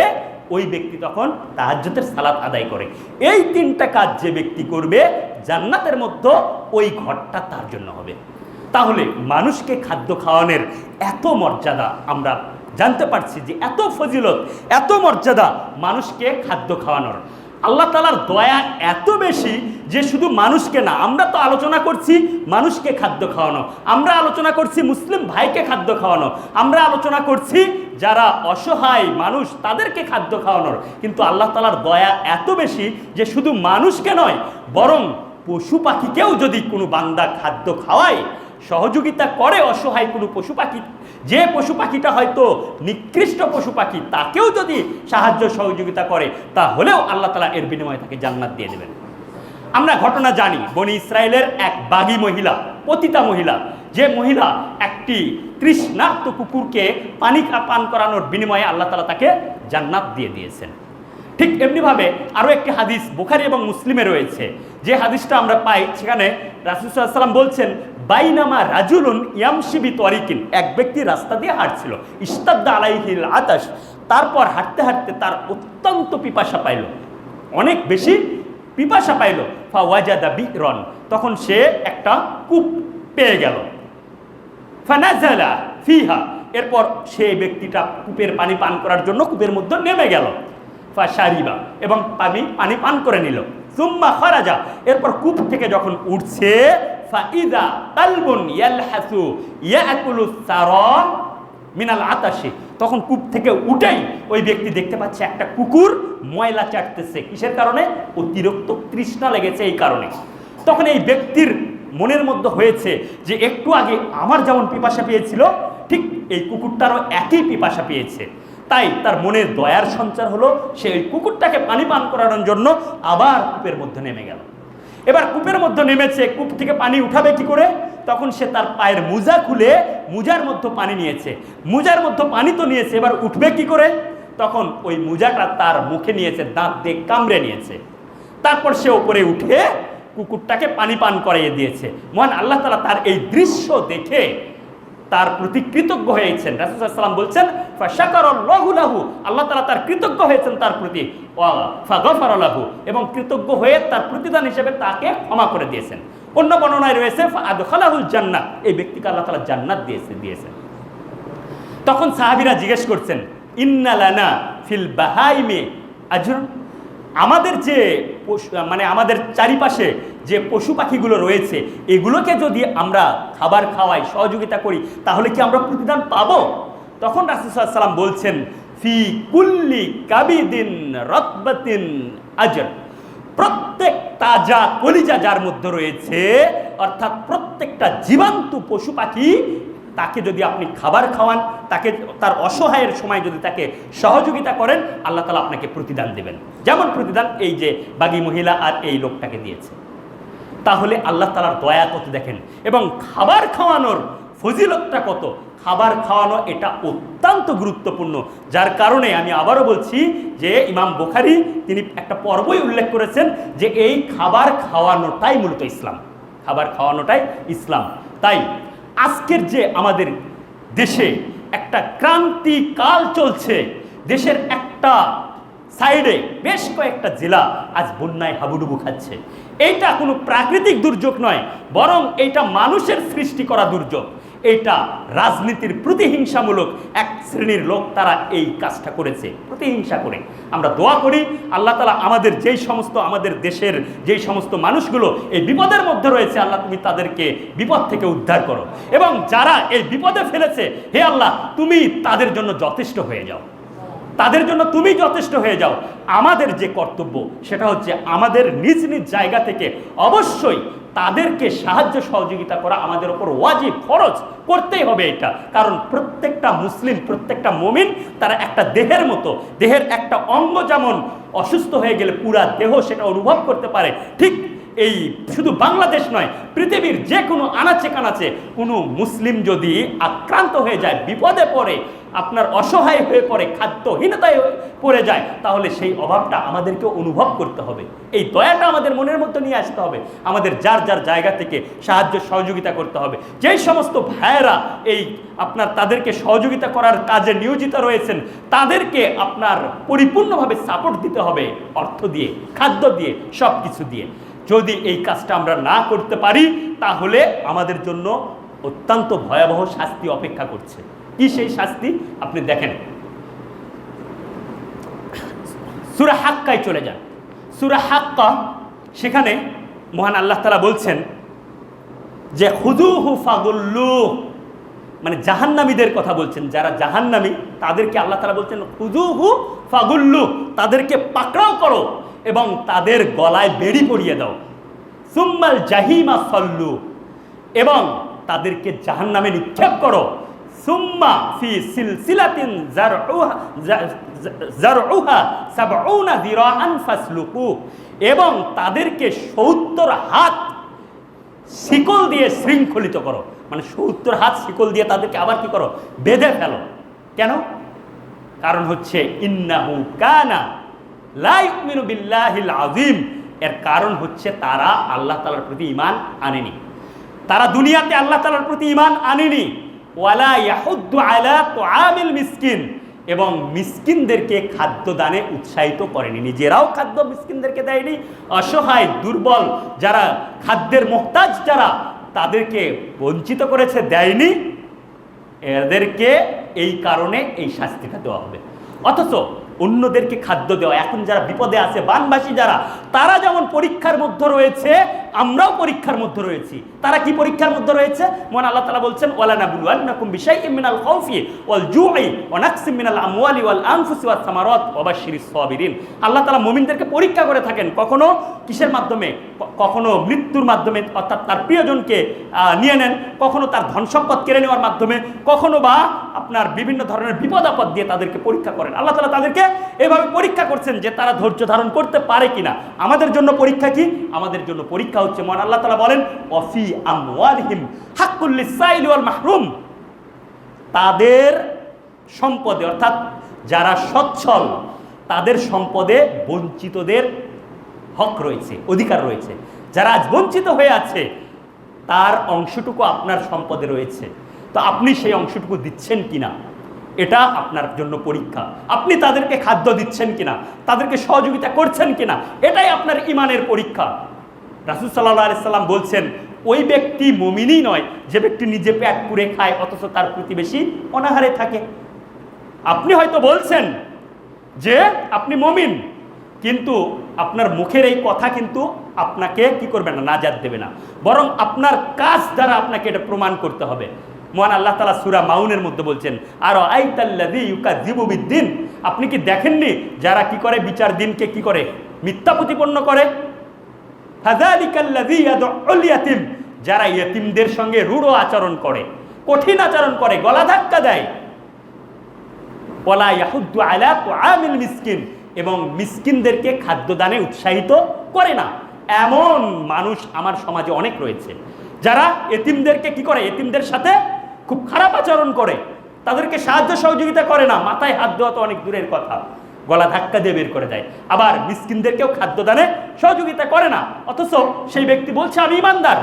Speaker 1: ওই ব্যক্তি তখন তাহাজ্জুদের সালাত আদায় করে। এই তিনটা কাজ যে ব্যক্তি করবে জান্নাতের মধ্যে ওই ঘরটা তার জন্য হবে। তাহলে মানুষকে খাদ্য খাওয়ানোর এত মর্যাদা আমরা জানতে পারছি, যে এত ফজিলত, এত মর্যাদা মানুষকে খাদ্য খাওয়ানোর। আল্লাহ তাআলার দয়া এত বেশি যে শুধু মানুষকে না, আমরা তো আলোচনা করছি মানুষকে খাদ্য খাওয়ানো, আমরা আলোচনা করছি মুসলিম ভাইকে খাদ্য খাওয়ানো, আমরা আলোচনা করছি যারা অসহায় মানুষ তাদেরকে খাদ্য খাওয়ানোর, কিন্তু আল্লাহ তাআলার দয়া এত বেশি যে শুধু মানুষকে নয়, বরং পশু পাখিকেও যদি কোনো বান্দা খাদ্য খাওয়ায়, সহযোগিতা করে অসহায় কোনো পশু পাখি, যে পশু পাখিটা হয়তো নিকৃষ্ট পশু পাখি, তাকেও যদি সাহায্য সহযোগিতা করে, তাহলেও আল্লাহ তাআলা এর বিনিময়ে তাকে জান্নাত দিয়ে দেবেন। আমরা ঘটনা জানি, বনি ইসরায়েলের এক বাগী মহিলা, পতিতা মহিলা, যে মহিলা একটি তৃষ্ণার্ত কুকুরকে পানি পান করানোর বিনিময়ে আল্লাহ তাআলা তাকে জান্নাত দিয়ে দিয়েছেন। ঠিক এমনিভাবে আরও একটি হাদিস বুখারী এবং মুসলিমে রয়েছে, যে হাদিসটা আমরা পাই, সেখানে রাসূল সাল্লাল্লাহু আলাইহি ওয়াসাল্লাম বলছেন, বাইনামা রাজুলুন ইয়ামশি বিতরিকিন, এক ব্যক্তি রাস্তা দিয়ে হাঁটছিল, ইশতাদ্দা আলাইহিল আতাশ, তারপর হাঁটতে হাঁটতে তার অত্যন্ত পিপাসা পাইল, অনেক বেশি পিপাসা পাইল। ফাওয়াজাদা বিরন, তখন সে একটা কূপ পেয়ে গেল। ফানাজালা ফিহা, এরপর সেই ব্যক্তিটা কূপের পানি পান করার জন্য কূপের মধ্যে নেমে গেল। ফাশারিবা, এবং পানি পান করে নিল। সুম্মা খারাজা, এরপর কূপ থেকে যখন উঠছে, ফাইদা কালবুন ইয়ালহাসু ইয়াকুলু সারা মিনাল আতাশি, তখন কূপ থেকে উঠেই ওই ব্যক্তি দেখতে পাচ্ছে একটা কুকুর ময়লা চাটতেছে। কিসের কারণে? অতিরিক্ত তৃষ্ণা লেগেছে এই কারণে। তখন এই ব্যক্তির মনের মধ্যে হয়েছে যে একটু আগে আমার যেমন পিপাসা পেয়েছিল, ঠিক এই কুকুরটারও একই পিপাসা পেয়েছে। তাই তার মনে দয়ার সঞ্চার হলো, সে ওই কুকুরটাকে পানি পান করানোর জন্য আবার কূপের মধ্যে নেমে গেল। এবার কূপের মধ্যে নেমেছে, কূপ থেকে পানি উঠাবে কি করে? তখন সে তার পায়ের মোজা খুলে মোজার মধ্যে পানি নিয়েছে, মোজার মধ্যে পানি তো নিয়েছে, এবার উঠবে কি করে? তখন ওই মোজাটা তার মুখে নিয়েছে, দাঁত দিয়ে কামড়ে নিয়েছে। তারপর সে ওপরে উঠে কুকুরটাকে পানি পান করাইয়ে দিয়েছে। মহান আল্লাহ তাআলা তার এই দৃশ্য দেখে তার প্রতি কৃতজ্ঞ হয়েছেন। রাসূল সাল্লাল্লাহু আলাইহি ওয়াসাল্লাম বলছেন, ফাশাকারাল্লাহু লাহু, আল্লাহ তাআলা তার কৃতজ্ঞ হয়েছেন তার প্রতি, ওয়া ফাগাফারা লাহু, এবং কৃতজ্ঞ হয়ে তার প্রতিদান হিসেবে তাকে ক্ষমা করে দিয়েছেন। অন্য বর্ণনায় রয়েছে ফাআদখালাহুল জান্নাহ, এই ব্যক্তিকে আল্লাহ তাআলা জান্নাত দিয়েছেন। তখন সাহাবীরা জিজ্ঞেস করছেন, ইন্না লানা ফিল বাহাইমি আজরুন, আমাদের যে আমাদের চারিপাশে যে পশু পাখিগুলো রয়েছে, এগুলোকে যদি আমরা খাবার খাওয়াই, সহযোগিতা করি, তাহলে কি আমরা প্রতিদান পাবো? তখন রাসূল সাল্লাল্লাহু আলাইহি ওয়াসাল্লাম বলছেন, ফি কুল্লি কাবিদিন রাতবাতিন আজর, প্রত্যেক তাজা কলিজা যার মধ্যে রয়েছে, অর্থাৎ প্রত্যেকটা জীবন্ত পশু পাখি, তাকে যদি আপনি খাবার খাওয়ান, তাকে তার অসহায়ের সময় যদি তাকে সহযোগিতা করেন, আল্লাহ তাআলা আপনাকে প্রতিদান দেবেন, যেমন প্রতিদান এই যে বাগী মহিলা আর এই লোকটাকে দিয়েছে। তাহলে আল্লাহ তাআলার দয়া কত দেখেন, এবং খাবার খাওয়ানোর ফজিলতটা কত। খাবার খাওয়ানো এটা অত্যন্ত গুরুত্বপূর্ণ, যার কারণে আমি আবারও বলছি যে ইমাম বুখারী তিনি একটা পর্বই উল্লেখ করেছেন যে এই খাবার খাওয়ানোটাই মূলত ইসলাম, খাবার খাওয়ানোটাই ইসলাম। তাই আজকের যে আমাদের দেশে একটা ক্রান্তিকাল চলছে, দেশের একটা সাইডে বেশ কয়েকটা জেলা আজ বন্যায় হাবুডুবু খাচ্ছে, এইটা কোনো প্রাকৃতিক দুর্যোগ নয়, বরং এইটা মানুষের সৃষ্টি করা দুর্যোগ। এটা রাজনীতির প্রতিহিংসামূলক এক শ্রেণীর লোক, তারা এই কাজটা করেছে প্রতিহিংসা করে। আমরা দোয়া করি আল্লাহ তাআলা আমাদের আমাদের দেশের যেই সমস্ত মানুষগুলো এই বিপদের মধ্যে রয়েছে, আল্লাহ তুমি তাদেরকে বিপদ থেকে উদ্ধার করো, এবং যারা এই বিপদে ফেলেছে, হে আল্লাহ তুমি তাদের জন্য যথেষ্ট হয়ে যাও, তাদের জন্য তুমি যথেষ্ট হয়ে যাও। আমাদের যে কর্তব্য সেটা হচ্ছে আমাদের নিজ নিজ জায়গা থেকে অবশ্যই তাদেরকে সাহায্য সহযোগিতা করা আমাদের উপর ওয়াজিব, ফরজ করতেই হবে এটা। কারণ প্রত্যেকটা মুসলিম, প্রত্যেকটা মুমিন তারা একটা দেহের মতো, দেহের একটা অঙ্গ যেমন অসুস্থ হয়ে গেলে পুরা দেহ সেটা অনুভব করতে পারে, ঠিক এই শুধু বাংলাদেশ নয়, পৃথিবীর যে কোনো আনাচে কানাচে কোনো মুসলিম যদি আক্রান্ত হয়ে যায়, বিপদে পড়ে, আপনার অসহায় হয়ে পড়ে, খাদ্যহীনতায় পড়ে যায়, তাহলে সেই অভাবটা আমাদেরকে অনুভব করতে হবে। এই দয়াটা আমাদের মনের মধ্যে নিয়ে আসতে হবে। আমাদের যার যার জায়গা থেকে সাহায্য সহযোগিতা করতে হবে। যেই সমস্ত ভাইয়েরা এই আপনার তাদেরকে সহযোগিতা করার কাজে নিয়োজিত রয়েছেন, তাদেরকে আপনার পরিপূর্ণভাবে সাপোর্ট দিতে হবে, অর্থ দিয়ে, খাদ্য দিয়ে, সব কিছু দিয়ে। যদি এই কাজটা আমরা না করতে পারি, তাহলে আমাদের জন্য অত্যন্ত ভয়াবহ শাস্তি অপেক্ষা করছে। কি সেই শাস্তি? আপনি দেখেন, সূরা হাক্কায় চলে যান। সূরা হাক্কা, সেখানে মহান আল্লাহ তাআলা বলছেন যে খুযুহু ফাগুল্লুহ, মানে জাহান্নামীদের কথা বলছেন। যারা জাহান্নামী তাদেরকে আল্লাহ তাআলা বলছেন খুযুহু ফাগুল্লুহ, তাদেরকে পাকড়াও করো এবং তাদের গলায় বেড়ি পরিয়ে দাও। সুম্মাল জাহিমা সাল্লু, এবং তাদেরকে জাহান্নামে নিক্ষেপ করো। সুম্মা ফি সিলসিলাতিন জারউহা সাবউনা যিরাআন ফাসলুকু, এবং তাদেরকে 70 হাত শিকল দিয়ে শৃঙ্খলিত করো। মানে 70 হাত শিকল দিয়ে তাদেরকে আবার কি করো? বেঁধে ফেলো। কেন? কারণ হচ্ছে ইন্নাহু কানা লা ইউমিনু বিল্লাহিল আযীম, এর কারণ হচ্ছে তারা আল্লাহ তাআলার প্রতি ঈমান আনেনি। তারা দুনিয়াতে আল্লাহ তাআলার প্রতি ঈমান আনেনি। ওয়ালা ইয়াহুদ্দু আলা তুআমিল মিসকিন, এবং মিসকিনদেরকে খাদ্য দানে উৎসাহিত করেনি। নিজেরাও খাদ্য মিসকিনদেরকে দেয়নি। অসহায়, দুর্বল, যারা খাদ্যের মুহতাজ, যারা, তাদেরকে বঞ্চিত করেছে, দেয়নি। এদেরকে এই কারণে এই শাস্তিটা দেওয়া হবে। অথচ অন্যদেরকে খাদ্য দেওয়া, এখন যারা বিপদে আছে, বানবাসী যারা, তারা যেমন পরীক্ষার মধ্যে রয়েছে, আমরাও পরীক্ষার মধ্যে রয়েছি। তারা কি পরীক্ষার মধ্যে রয়েছে? মহান আল্লাহ তাআলা বলছেন ওয়ালানাবলুওয়ান্নাকুম বিশাইইম মিনাল খাউফি ওয়াল জুই ওয়া নাকসিম মিনাল আমওয়ালি ওয়াল আনফুসি ওয়াস সামারাত ওয়া বাশশিরিস সাবিরিন। আল্লাহ তাআলা মুমিনদেরকে পরীক্ষা করে থাকেন। কখনো কিসের মাধ্যমে? কখনো মৃত্যুর মাধ্যমে, অর্থাৎ তার প্রিয়জনকে নিয়ে নেন, কখনো তার ধন সম্পদ কেড়ে নেওয়ার মাধ্যমে, কখনো বা আপনার বিভিন্ন ধরনের বিপদ আপদ দিয়ে তাদেরকে পরীক্ষা করেন। আল্লাহ তাআলা তাদেরকে এভাবে পরীক্ষা করছেন যে তারা ধৈর্য ধারণ করতে পারে কিনা। আমাদের জন্য পরীক্ষা কি? আমাদের জন্য পরীক্ষা হচ্ছে, মহান আল্লাহ তাআলা বলেন ওয়াফি আমওয়ালিহিম হাক্কুল লিসাইলি ওয়াল মাহরুম, তাদের সম্পদে, অর্থাৎ যারা সচ্ছল, তাদের সম্পদে বঞ্চিতদের হক রয়েছে, অধিকার রয়েছে। যারা আজ বঞ্চিত হয়ে আছে, তার অংশটুকু আপনার সম্পদে রয়েছে। তো আপনি সেই অংশটুকু দিচ্ছেন কিনা, এটা আপনার জন্য পরীক্ষা। আপনি তাদেরকে খাদ্য দিচ্ছেন কিনা, তাদেরকে সহযোগিতা করছেন কিনা, এটাই আপনার ঈমানের পরীক্ষা। রাসূল সাল্লাল্লাহু আলাইহি সাল্লাম বলছেন ওই ব্যক্তি মুমিনই নয় যে ব্যক্তি নিজে পেট পুরে খায় অথচ তার প্রতিবেশী অনাহারে থাকে। আপনি হয়তো বলছেন যে আপনি মুমিন, কিন্তু আপনার মুখের এই কথা কিন্তু আপনাকে কি করবে না, নাজাত দেবে না, বরং আপনার কাজ দ্বারা আপনাকে এটা প্রমাণ করতে হবে। মহান আল্লাহ তাআলা সূরা মাউনের মধ্যে বলছেন আর আইতাল্লাযী ইউকাযযিবু বিদ্দিন, আপনি কি দেখেননি যারা কি করে? বিচার দিনকে কি করে? মিথ্যা প্রতিপন্ন করে। ফাযালিকাল্লাযী ইয়াদউল ইয়াতীম, যারা ইয়েতিমদের সঙ্গে রূঢ় আচরণ করে, কঠিন আচরণ করে, গলা ধাক্কা দেয়। ওয়ালা ইয়াহুদ্দু আলা তুআমিল মিসকিন, এবং মিসকিনদেরকে খাদ্যদানে উৎসাহিত করে না। এমন মানুষ আমার সমাজে অনেক রয়েছে যারা এতিমদেরকে কি করে? এতিমদের সাথে খুব খারাপ আচরণ করে, তাদেরকে সাহায্য সহযোগিতা করে না। মাথায় হাত দেওয়া তো অনেক দূরের কথা, গলা ধাক্কা দিয়ে বের করে দেয়। আবার মিসকিনদেরকেও খাদ্যদানে সহযোগিতা করে না, অথচ সেই ব্যক্তি বলছে আমি ঈমানদার।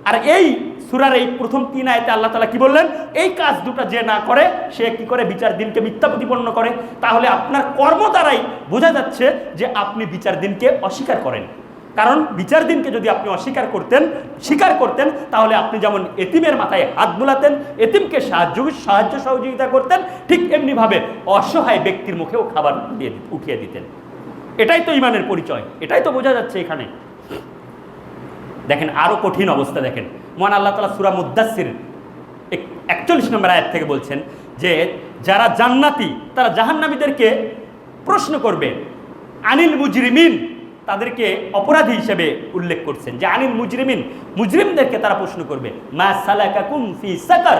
Speaker 1: আর এই সূরার এই প্রথম 3 আয়াতে আল্লাহ তাআলা কি বললেন? এই কাজ দুটো যে না করে সে কি করে? বিচার দিনকে মিথ্যা প্রতিপন্ন করে। তাহলে আপনার কর্ম দ্বারাই বোঝা যাচ্ছে যে আপনি বিচার দিনকে অস্বীকার করেন। কারণ বিচার দিনকে যদি আপনি স্বীকার করতেন, তাহলে আপনি যেমন এতিমের মাথায় হাত বুলাতেন, এতিমকে সাহায্য সহযোগিতা করতেন, ঠিক এমনিভাবে অসহায় ব্যক্তির মুখেও খাবার উঠিয়ে দিতেন। এটাই তো ঈমানের পরিচয়, এটাই তো বোঝা যাচ্ছে এখানে। দেখেন আরো কঠিন অবস্থা দেখেন। মহান আল্লাহ তাআলা সূরা মুদ্দাসসির 41 নম্বর আয়াত থেকে বলছেন যে যারা জান্নাতি তারা জাহান্নামীদেরকে প্রশ্ন করবে। আনিল মুজরিমিন, তাদেরকে অপরাধী হিসেবে উল্লেখ করছেন যে আনিল মুজরিমিন, মুজরিমদেরকে তারা প্রশ্ন করবে মা সালাকাকুম ফি সাকার,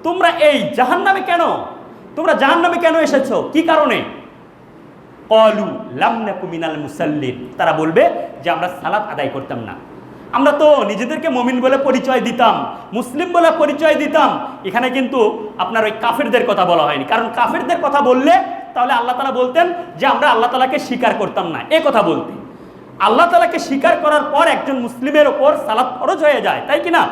Speaker 1: তোমরা এই জাহান্নামে কেন, তোমরা জাহান্নামে কেন এসেছো, কি কারণে? ক্বালু লাম নাকু মিনাল মুসাল্লিন, তারা বলবে যে আমরা সালাত আদায় করতাম না, আমরা তো নিজেদেরকে মুমিন বলে পরিচয় দিতাম, মুসলিম বলে পরিচয় দিতাম। এখানে কিন্তু আপনার ওই কাফেরদের কথা বলা হয়নি, কারণ কাফেরদের কথা বললে তাহলে আল্লাহ তাআলা বলতেন যে আমরা আল্লাহ তাআলাকে স্বীকার করতাম না। এ কথা বলতে আল্লাহ তাআলাকে স্বীকার করার পর একজন মুসলিমের ওপর সালাত ফরজ হয়ে যায়, তাই কি না?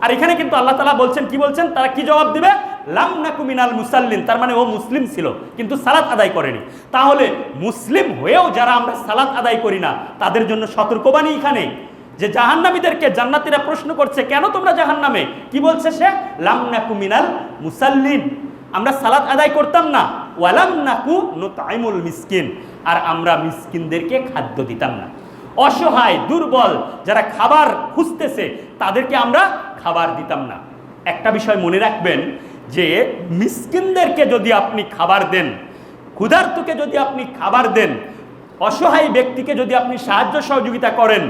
Speaker 1: আর এখানে কিন্তু আল্লাহ তাআলা বলছেন, কি বলছেন, তারা কি জবাব দিবে? লাম নাকু মিনাল মুসাল্লিন, তার মানে ও মুসলিম ছিল কিন্তু সালাত আদায় করেনি। তাহলে মুসলিম হয়েও যারা আমরা সালাত আদায় করি না তাদের জন্য সতর্কবাণী এখানে, যে জাহান্নামীদেরকে জান্নাতীরা প্রশ্ন করছে, কেন তোমরা জাহান্নামে? কি বলছে সে? লাম নাকু মিনাল মুসাল্লিন, আমরা সালাত আদায় করতাম না। ওয়ালাম নাকু নুতআইমুল মিসকিন, আর আমরা মিসকিনদেরকে খাদ্য দিতাম না। অসহায় দুর্বল যারা খাবার খুঁজতেছে তাদেরকে আমরা খাবার দিতাম না। একটা বিষয় মনে রাখবেন, যে মিসকিনদেরকে যদি আপনি খাবার দেন, ক্ষুধার্তকে যদি আপনি খাবার দেন, অসহায় ব্যক্তিকে যদি আপনি সাহায্য সহযোগিতা করেন,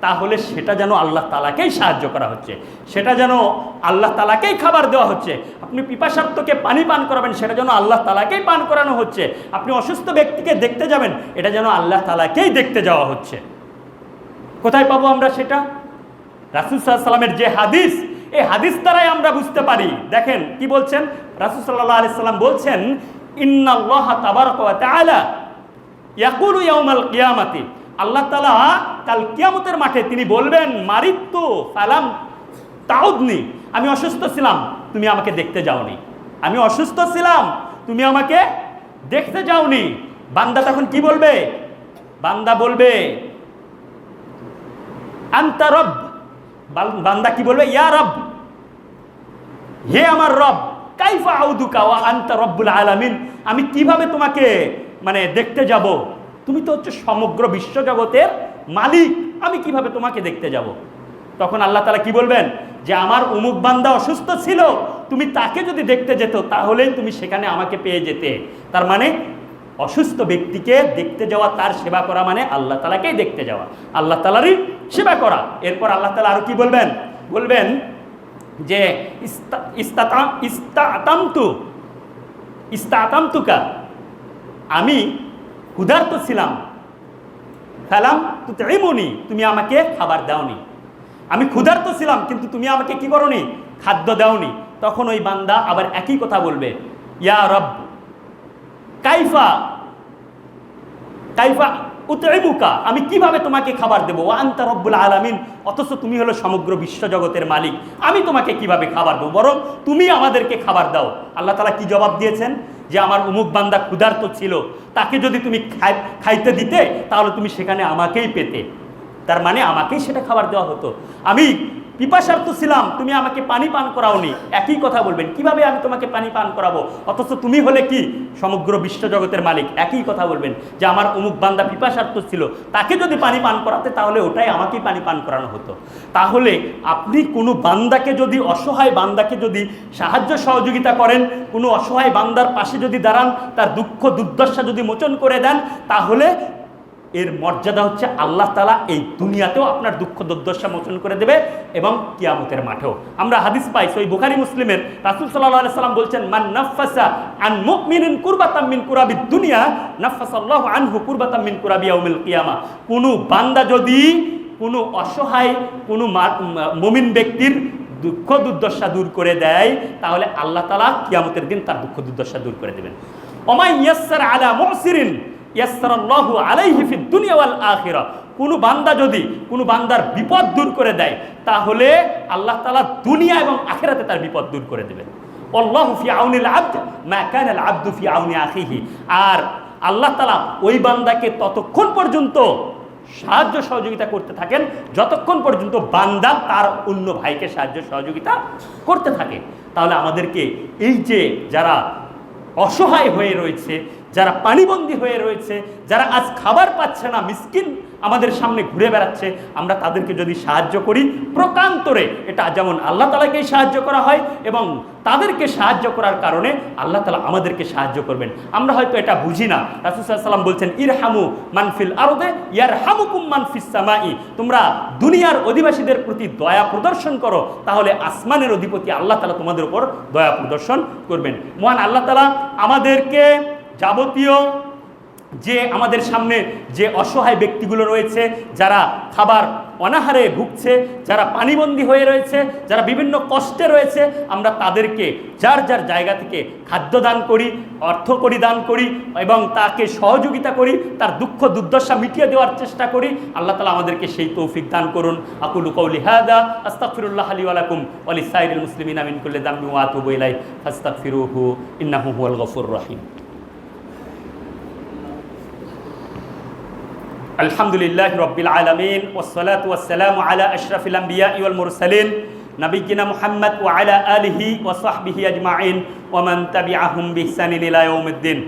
Speaker 1: তাহলে সেটা যেন আল্লাহ তাআলাকেই সাহায্য করা হচ্ছে, সেটা যেন আল্লাহ তাআলাকেই খাবার দেওয়া হচ্ছে। আপনি পিপাসার্তকে পানি পান করাবেন, সেটা যেন আল্লাহ তাআলাকেই পান করানো হচ্ছে। আপনি অসুস্থ ব্যক্তিকে দেখতে যাবেন, এটা যেন আল্লাহ তাআলাকেই দেখতে যাওয়া হচ্ছে। কোথায় পাবো আমরা সেটা? রাসূল সাল্লাল্লাহু আলাইহি সাল্লামের যে হাদিস, এই হাদিস দ্বারাই আমরা বুঝতে পারি। দেখেন কি বলছেন রাসূল সাল্লাল্লাহু আলাইহি সাল্লাম, বলছেন ইন্নাল্লাহা তাবারাকা ওয়া তাআলা ইয়াকুলু ইয়াউমাল কিয়ামাতি, আল্লাহ তাআলা কাল কিয়ামতের মাঠে তিনি বলবেন, মারিতু ফালাম তাউদনি, আমি অসুস্থ ছিলাম তুমি আমাকে দেখতে যাওনি, আমি অসুস্থ ছিলাম তুমি আমাকে দেখতে যাওনি। বান্দা তখন কি বলবে? বান্দা বলবে আনতা রব, বান্দা কি বলবে? ইয়া রব, হে আমার রব, কাইফা আউদুকা ওয়া আনতা রব্বুল আলামিন, আমি কিভাবে তোমাকে দেখতে যাব? তুমি তো হচ্ছে সমগ্র বিশ্বজগতের মালিক, আমি কিভাবে তোমাকে দেখতে যাব? তখন আল্লাহ তাআলা কি বলবেন? যে আমার অমুক বান্দা অসুস্থ ছিল, তুমি তাকে যদি দেখতে যেত তাহলেই তুমি সেখানে আমাকে পেয়ে যেতে। তার মানে অসুস্থ ব্যক্তিকে দেখতে যাওয়া, তার সেবা করা মানে আল্লাহ তাআলাকেই দেখতে যাওয়া, আল্লাহ তাআলারই সেবা করা। এরপর আল্লাহ তাআলা আরো কি বলবেন? বলবেন যে ইস্তাতামতুকা, আমি ক্ষুধার্ত ছিলাম, ফালাম তুতঈমুনি, তুমি আমাকে খাবার দাওনি। আমি ক্ষুধার্ত ছিলাম কিন্তু তুমি আমাকে কি করোনি? খাদ্য দাওনি। তখন ওই বান্দা আবার একই কথা বলবে, ইয়া রব কাইফা উতঈমুকা, আমি কিভাবে তোমাকে খাবার দেবো? ওয়া আনতা রব্বুল আলামিন, অথচ তুমি হলো সমগ্র বিশ্বজগতের মালিক, আমি তোমাকে কিভাবে খাবার দেবো? বরং তুমি আমাদেরকে খাবার দাও। আল্লাহ তাআলা কি জবাব দিয়েছেন? যে আমার অমুক বান্দা ক্ষুধার্ত ছিল, তাকে যদি তুমি খাইতে দিতে তাহলে তুমি সেখানে আমাকেই পেতে, তার মানে আমাকেই সেটা খাবার দেওয়া হতো। আমি পিপাসার্ত ছিলাম, তুমি আমাকে পানি পান করাওনি। একই কথা বলবেন, কিভাবে আমি তোমাকে পানি পান করাবো, অথচ তুমি হলে কি সমগ্র বিশ্বজগতের মালিক? একই কথা বলবেন যে আমার অমুক বান্দা পিপাসার্ত ছিল, তাকে যদি পানি পান করাতে তাহলে ওটাই আমাকেই পানি পান করানো হতো। তাহলে আপনি কোনো বান্দাকে যদি, অসহায় বান্দাকে যদি সাহায্য সহযোগিতা করেন, কোনো অসহায় বান্দার পাশে যদি দাঁড়ান, তার দুঃখ দুর্দশা যদি মোচন করে দেন, তাহলে এর মর্যাদা হচ্ছে আল্লাহ তাআলা এই দুনিয়াতেও আপনার দুঃখ দুর্দশা মোচন করে দেবে এবং কিয়ামতের মাঠেও। আমরা হাদিস পাই সহিহ বুখারী মুসলিমের, রাসূল সাল্লাল্লাহু আলাইহি সাল্লাম বলছেন, মান নাফাসা আন মুমিনিন কুরবাতাম মিন কুরাবিদ দুনিয়া নাফাসাল্লাহু আনহু কুরবাতাম মিন কুরাবি ইয়াউমিল কিয়ামা, কোনো বান্দা যদি কোনো অসহায় কোনো মুমিন ব্যক্তির দুঃখ দুর্দশা দূর করে দেয়, তাহলে আল্লাহ তাআলা কিয়ামতের দিন তার দুঃখ দুর্দশা দূর করে দেবেন। ওমাই ইয়াসসার আলা মুসিরিন ইয়াসসারাল্লাহু আলাইহি ফিদ দুনিয়া ওয়াল আখিরা, কোনো বান্দা যদি কোনো বান্দার বিপদ দূর করে দেয়, তাহলে আল্লাহ তাআলা দুনিয়া এবং আখিরাতে তার বিপদ দূর করে দেবেন। আল্লাহু ফি আউনিল আবদ মা কানা আল আবদু ফি আউনি আখিহি, আর আল্লাহ তাআলা ওই বান্দাকে ততক্ষণ পর্যন্ত সাহায্য সহযোগিতা করতে থাকেন যতক্ষণ পর্যন্ত বান্দা তার অন্য ভাইকে সাহায্য সহযোগিতা করতে থাকে। তাহলে আমাদেরকে এই যে যারা অসহায় হয়ে রয়েছে, যারা পানিবন্দী হয়ে রয়েছে, যারা আজ খাবার পাচ্ছে না, মিসকিন আমাদের সামনে ঘুরে বেড়াচ্ছে, আমরা তাদেরকে যদি সাহায্য করি প্রকান্তরে, এটা যেমন আল্লাহ তাআলাকেই সাহায্য করা হয় এবং তাদেরকে সাহায্য করার কারণে আল্লাহ তাআলা আমাদেরকে সাহায্য করবেন। আমরা হয়তো এটা বুঝি না। রাসূল সাল্লাল্লাহু আলাইহি ওয়াসাল্লাম বলছেন, ইরহামু মান ফিল আরদে ইয়ারহামুকুম মান ফিস সামাই, তোমরা দুনিয়ার অধিবাসীদের প্রতি দয়া প্রদর্শন করো, তাহলে আসমানের অধিপতি আল্লাহ তাআলা তোমাদের উপর দয়া প্রদর্শন করবেন। মহান আল্লাহ তাআলা আমাদেরকে যাবতীয় যে আমাদের সামনে যে অসহায় ব্যক্তিগুলো রয়েছে, যারা খাবার অনাহারে ভুগছে, যারা পানিবন্দী হয়ে রয়েছে, যারা বিভিন্ন কষ্টে রয়েছে, আমরা তাদেরকে যার যার জায়গা থেকে খাদ্য দান করি, অর্থ করি দান করি এবং তাকে সহযোগিতা করি, তার দুঃখ দুর্দশা মিটিয়ে দেওয়ার চেষ্টা করি। আল্লাহ তাআলা আমাদেরকে সেই তৌফিক দান করুন। আকুলু কওলি হাযা আস্তাগফিরুল্লাহ লি ওয়া লাকুম ওয়া লিসাইরিল মুসলিমিনা মিন কুল্লি যামবিন ওয়া আতুবু ইলাইহি ফাস্তাগফিরুহু ইন্নাহু হুয়াল গফুরুর রহিম। আলহামদুলিল্লাহ রব্বিল আলামিন ওয়াসসালাতু ওয়াসসালামু আলা আশরাফিল আমবিয়াই ওয়াল মুরসালিন নবিয়িনা মুহাম্মদ ওয়া আলা আলিহি ওয়া সাহবিহি আজমাইন ওয়া মান তাবিআহুম বিইহসানিন ইলা ইয়াউমিদ্দিন।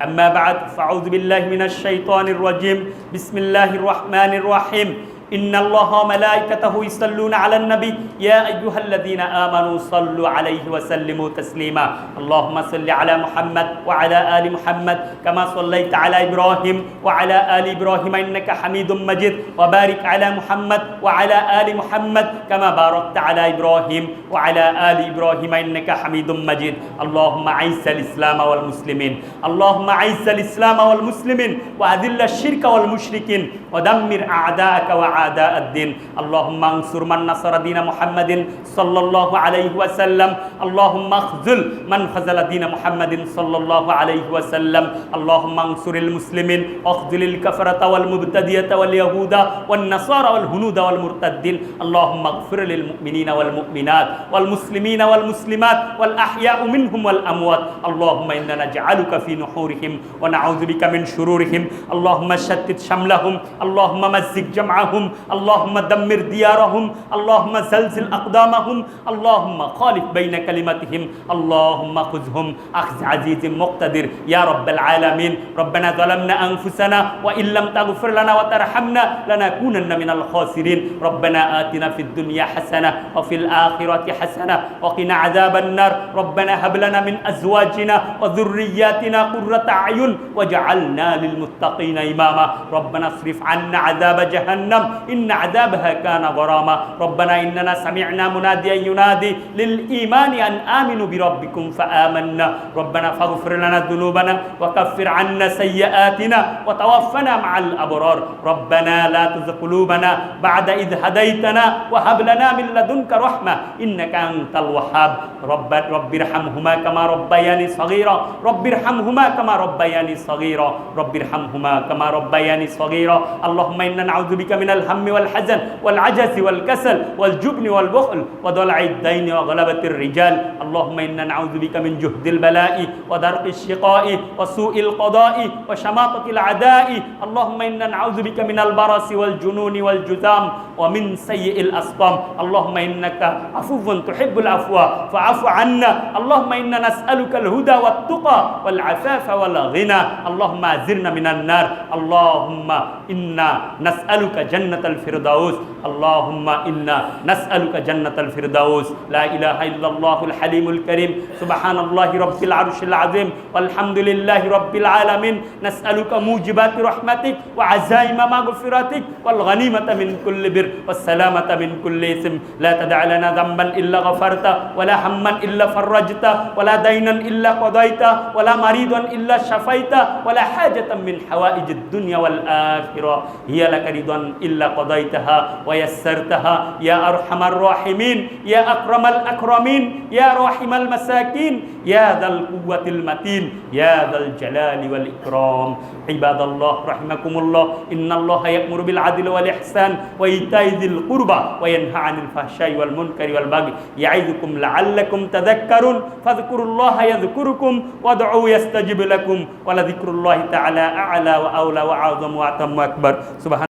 Speaker 1: আম্মা বা'দ, ফাআউযু বিল্লাহি মিনাশ শাইতানির রাজীম। বিসমিল্লাহির রাহমানির রাহিম। ইন্নাল্লাহা ওয়া মালাইকাতাহু ইউসাল্লুনা আলান নবী ইয়া আইয়ুহাল্লাযীনা আমানু সাল্লু আলাইহি ওয়া সাল্লিমু তাসলিমা। আল্লাহুম্মা সাল্লি আলা মুহাম্মাদ ওয়া আলা আলি মুহাম্মাদ কামা সাল্লাইতা আলা ইব্রাহিম ওয়া আলা আলি ইব্রাহিম ইন্নাকা হামিদুম মাজিদ ওয়া বারিক আলা মুহাম্মাদ ওয়া আলা আলি মুহাম্মাদ কামা বারাকতা আলা ইব্রাহিম ওয়া আলা আলি ইব্রাহিম ইন্নাকা হামিদুম মাজিদ। আল্লাহুম্মা আইজ্জাল ইসলাম ওয়াল মুসলিমিন, আল্লাহুম্মা আইজ্জাল ইসলাম ওয়াল মুসলিমিন ওয়া আযিল্লাশ শিরকা ওয়াল মুশরিকিন ওয়া দাম্মির আ'দাআকা ওয়া أعداء الدين. اللهم انصر من نصر دين محمد صلى الله عليه وسلم. اللهم اخذل من خذل دين محمد صلى الله عليه وسلم. اللهم انصر المسلمين واخذل الكفرة والمبتدية واليهود والنصارى والهنود والمرتدين. اللهم اغفر للمؤمنين والمؤمنات والمسلمين والمسلمات والأحياء منهم والأموات. اللهم إنا نجعلك في نحورهم ونعوذ بك من شرورهم. اللهم شتت شملهم، اللهم مزق جمعهم، اللهم دمر ديارهم، اللهم زلزل أقدامهم، اللهم خالف بين كلمتهم، اللهم خذهم أخذ عزيز مقتدر يا رب العالمين. ربنا ظلمنا أنفسنا وإن لم تغفر لنا وترحمنا لنكونن من الخاسرين. ربنا آتنا في الدنيا حسنة وفي الآخرة حسنة وقنا عذاب النار. ربنا هب لنا من أزواجنا وذرياتنا قرة أعين واجعلنا للمتقين إماما. ربنا اصرف عنا عذاب جهنم إن عذابها كان غراما. ربنا إننا سمعنا مناديا ينادي للإيمان أن آمنوا بربكم فآمنا. ربنا فاغفر لنا ذنوبنا وكفر عنا سيئاتنا وتوفنا مع الأبرار. ربنا لا تزغ قلوبنا بعد إذ هديتنا وهب لنا من لدنك رحمة إنك أنت الوهاب. رب ارحمهما كما ربياني صغيرا. رب ارحمهما كما ربياني صغيرا. رب ارحمهما كما ربياني صغيرا. اللهم إنا نعوذ بك من الهم والحزن والعجز والكسل والجبن والبخل وضلع الدين وغلبة الرجال. اللهم إنا نعوذ بك من جهد البلاء ودرك الشقاء وسوء القضاء وشماطة الأعداء. اللهم إنا نعوذ بك من البرص والجنون والجذام ومن سيء الأسقام. اللهم إنك عفو تحب العفو فاعف عنا. اللهم إنا نسألك الهدى والتقى والعفاف والغنى. اللهم أجرنا من النار. اللهم إنا نسألك جنة الفردوس. اللهم إنا نسألك جنة الفردوس. لا إله إلا الله الحليم الكريم. سبحان الله رب العرش العظيم والحمد لله رب العالمين. نسألك موجبات رحمتك وعزائم مغفرتك والغنيمة من كل بر والسلامة من كل إثم. لا تدع لنا ذنبا إلا غفرته ولا هما إلا فرجته ولا دينا إلا قضيته ولا مريضا إلا شفيته ولا حاجة من حوائج الدنيا والآخرة هي لك رضا إلا قضيتها ويسرتها يا أرحم الراحمين يا أكرم الأكرمين يا راحم المساكين يا ذا القوة المتين يا ذا الجلال والإكرام. عباد الله رحمكم الله، إن الله يأمر بالعدل والإحسان وإيتاء ذي القربى وينهى عن الفحشاء والمنكر والبغي يعظكم لعلكم تذكرون. فاذكروا الله يذكركم وادعوه يستجب لكم ولذكر الله تعالى أعلى وأولى وأعظم وأتم وأكبر. سبحان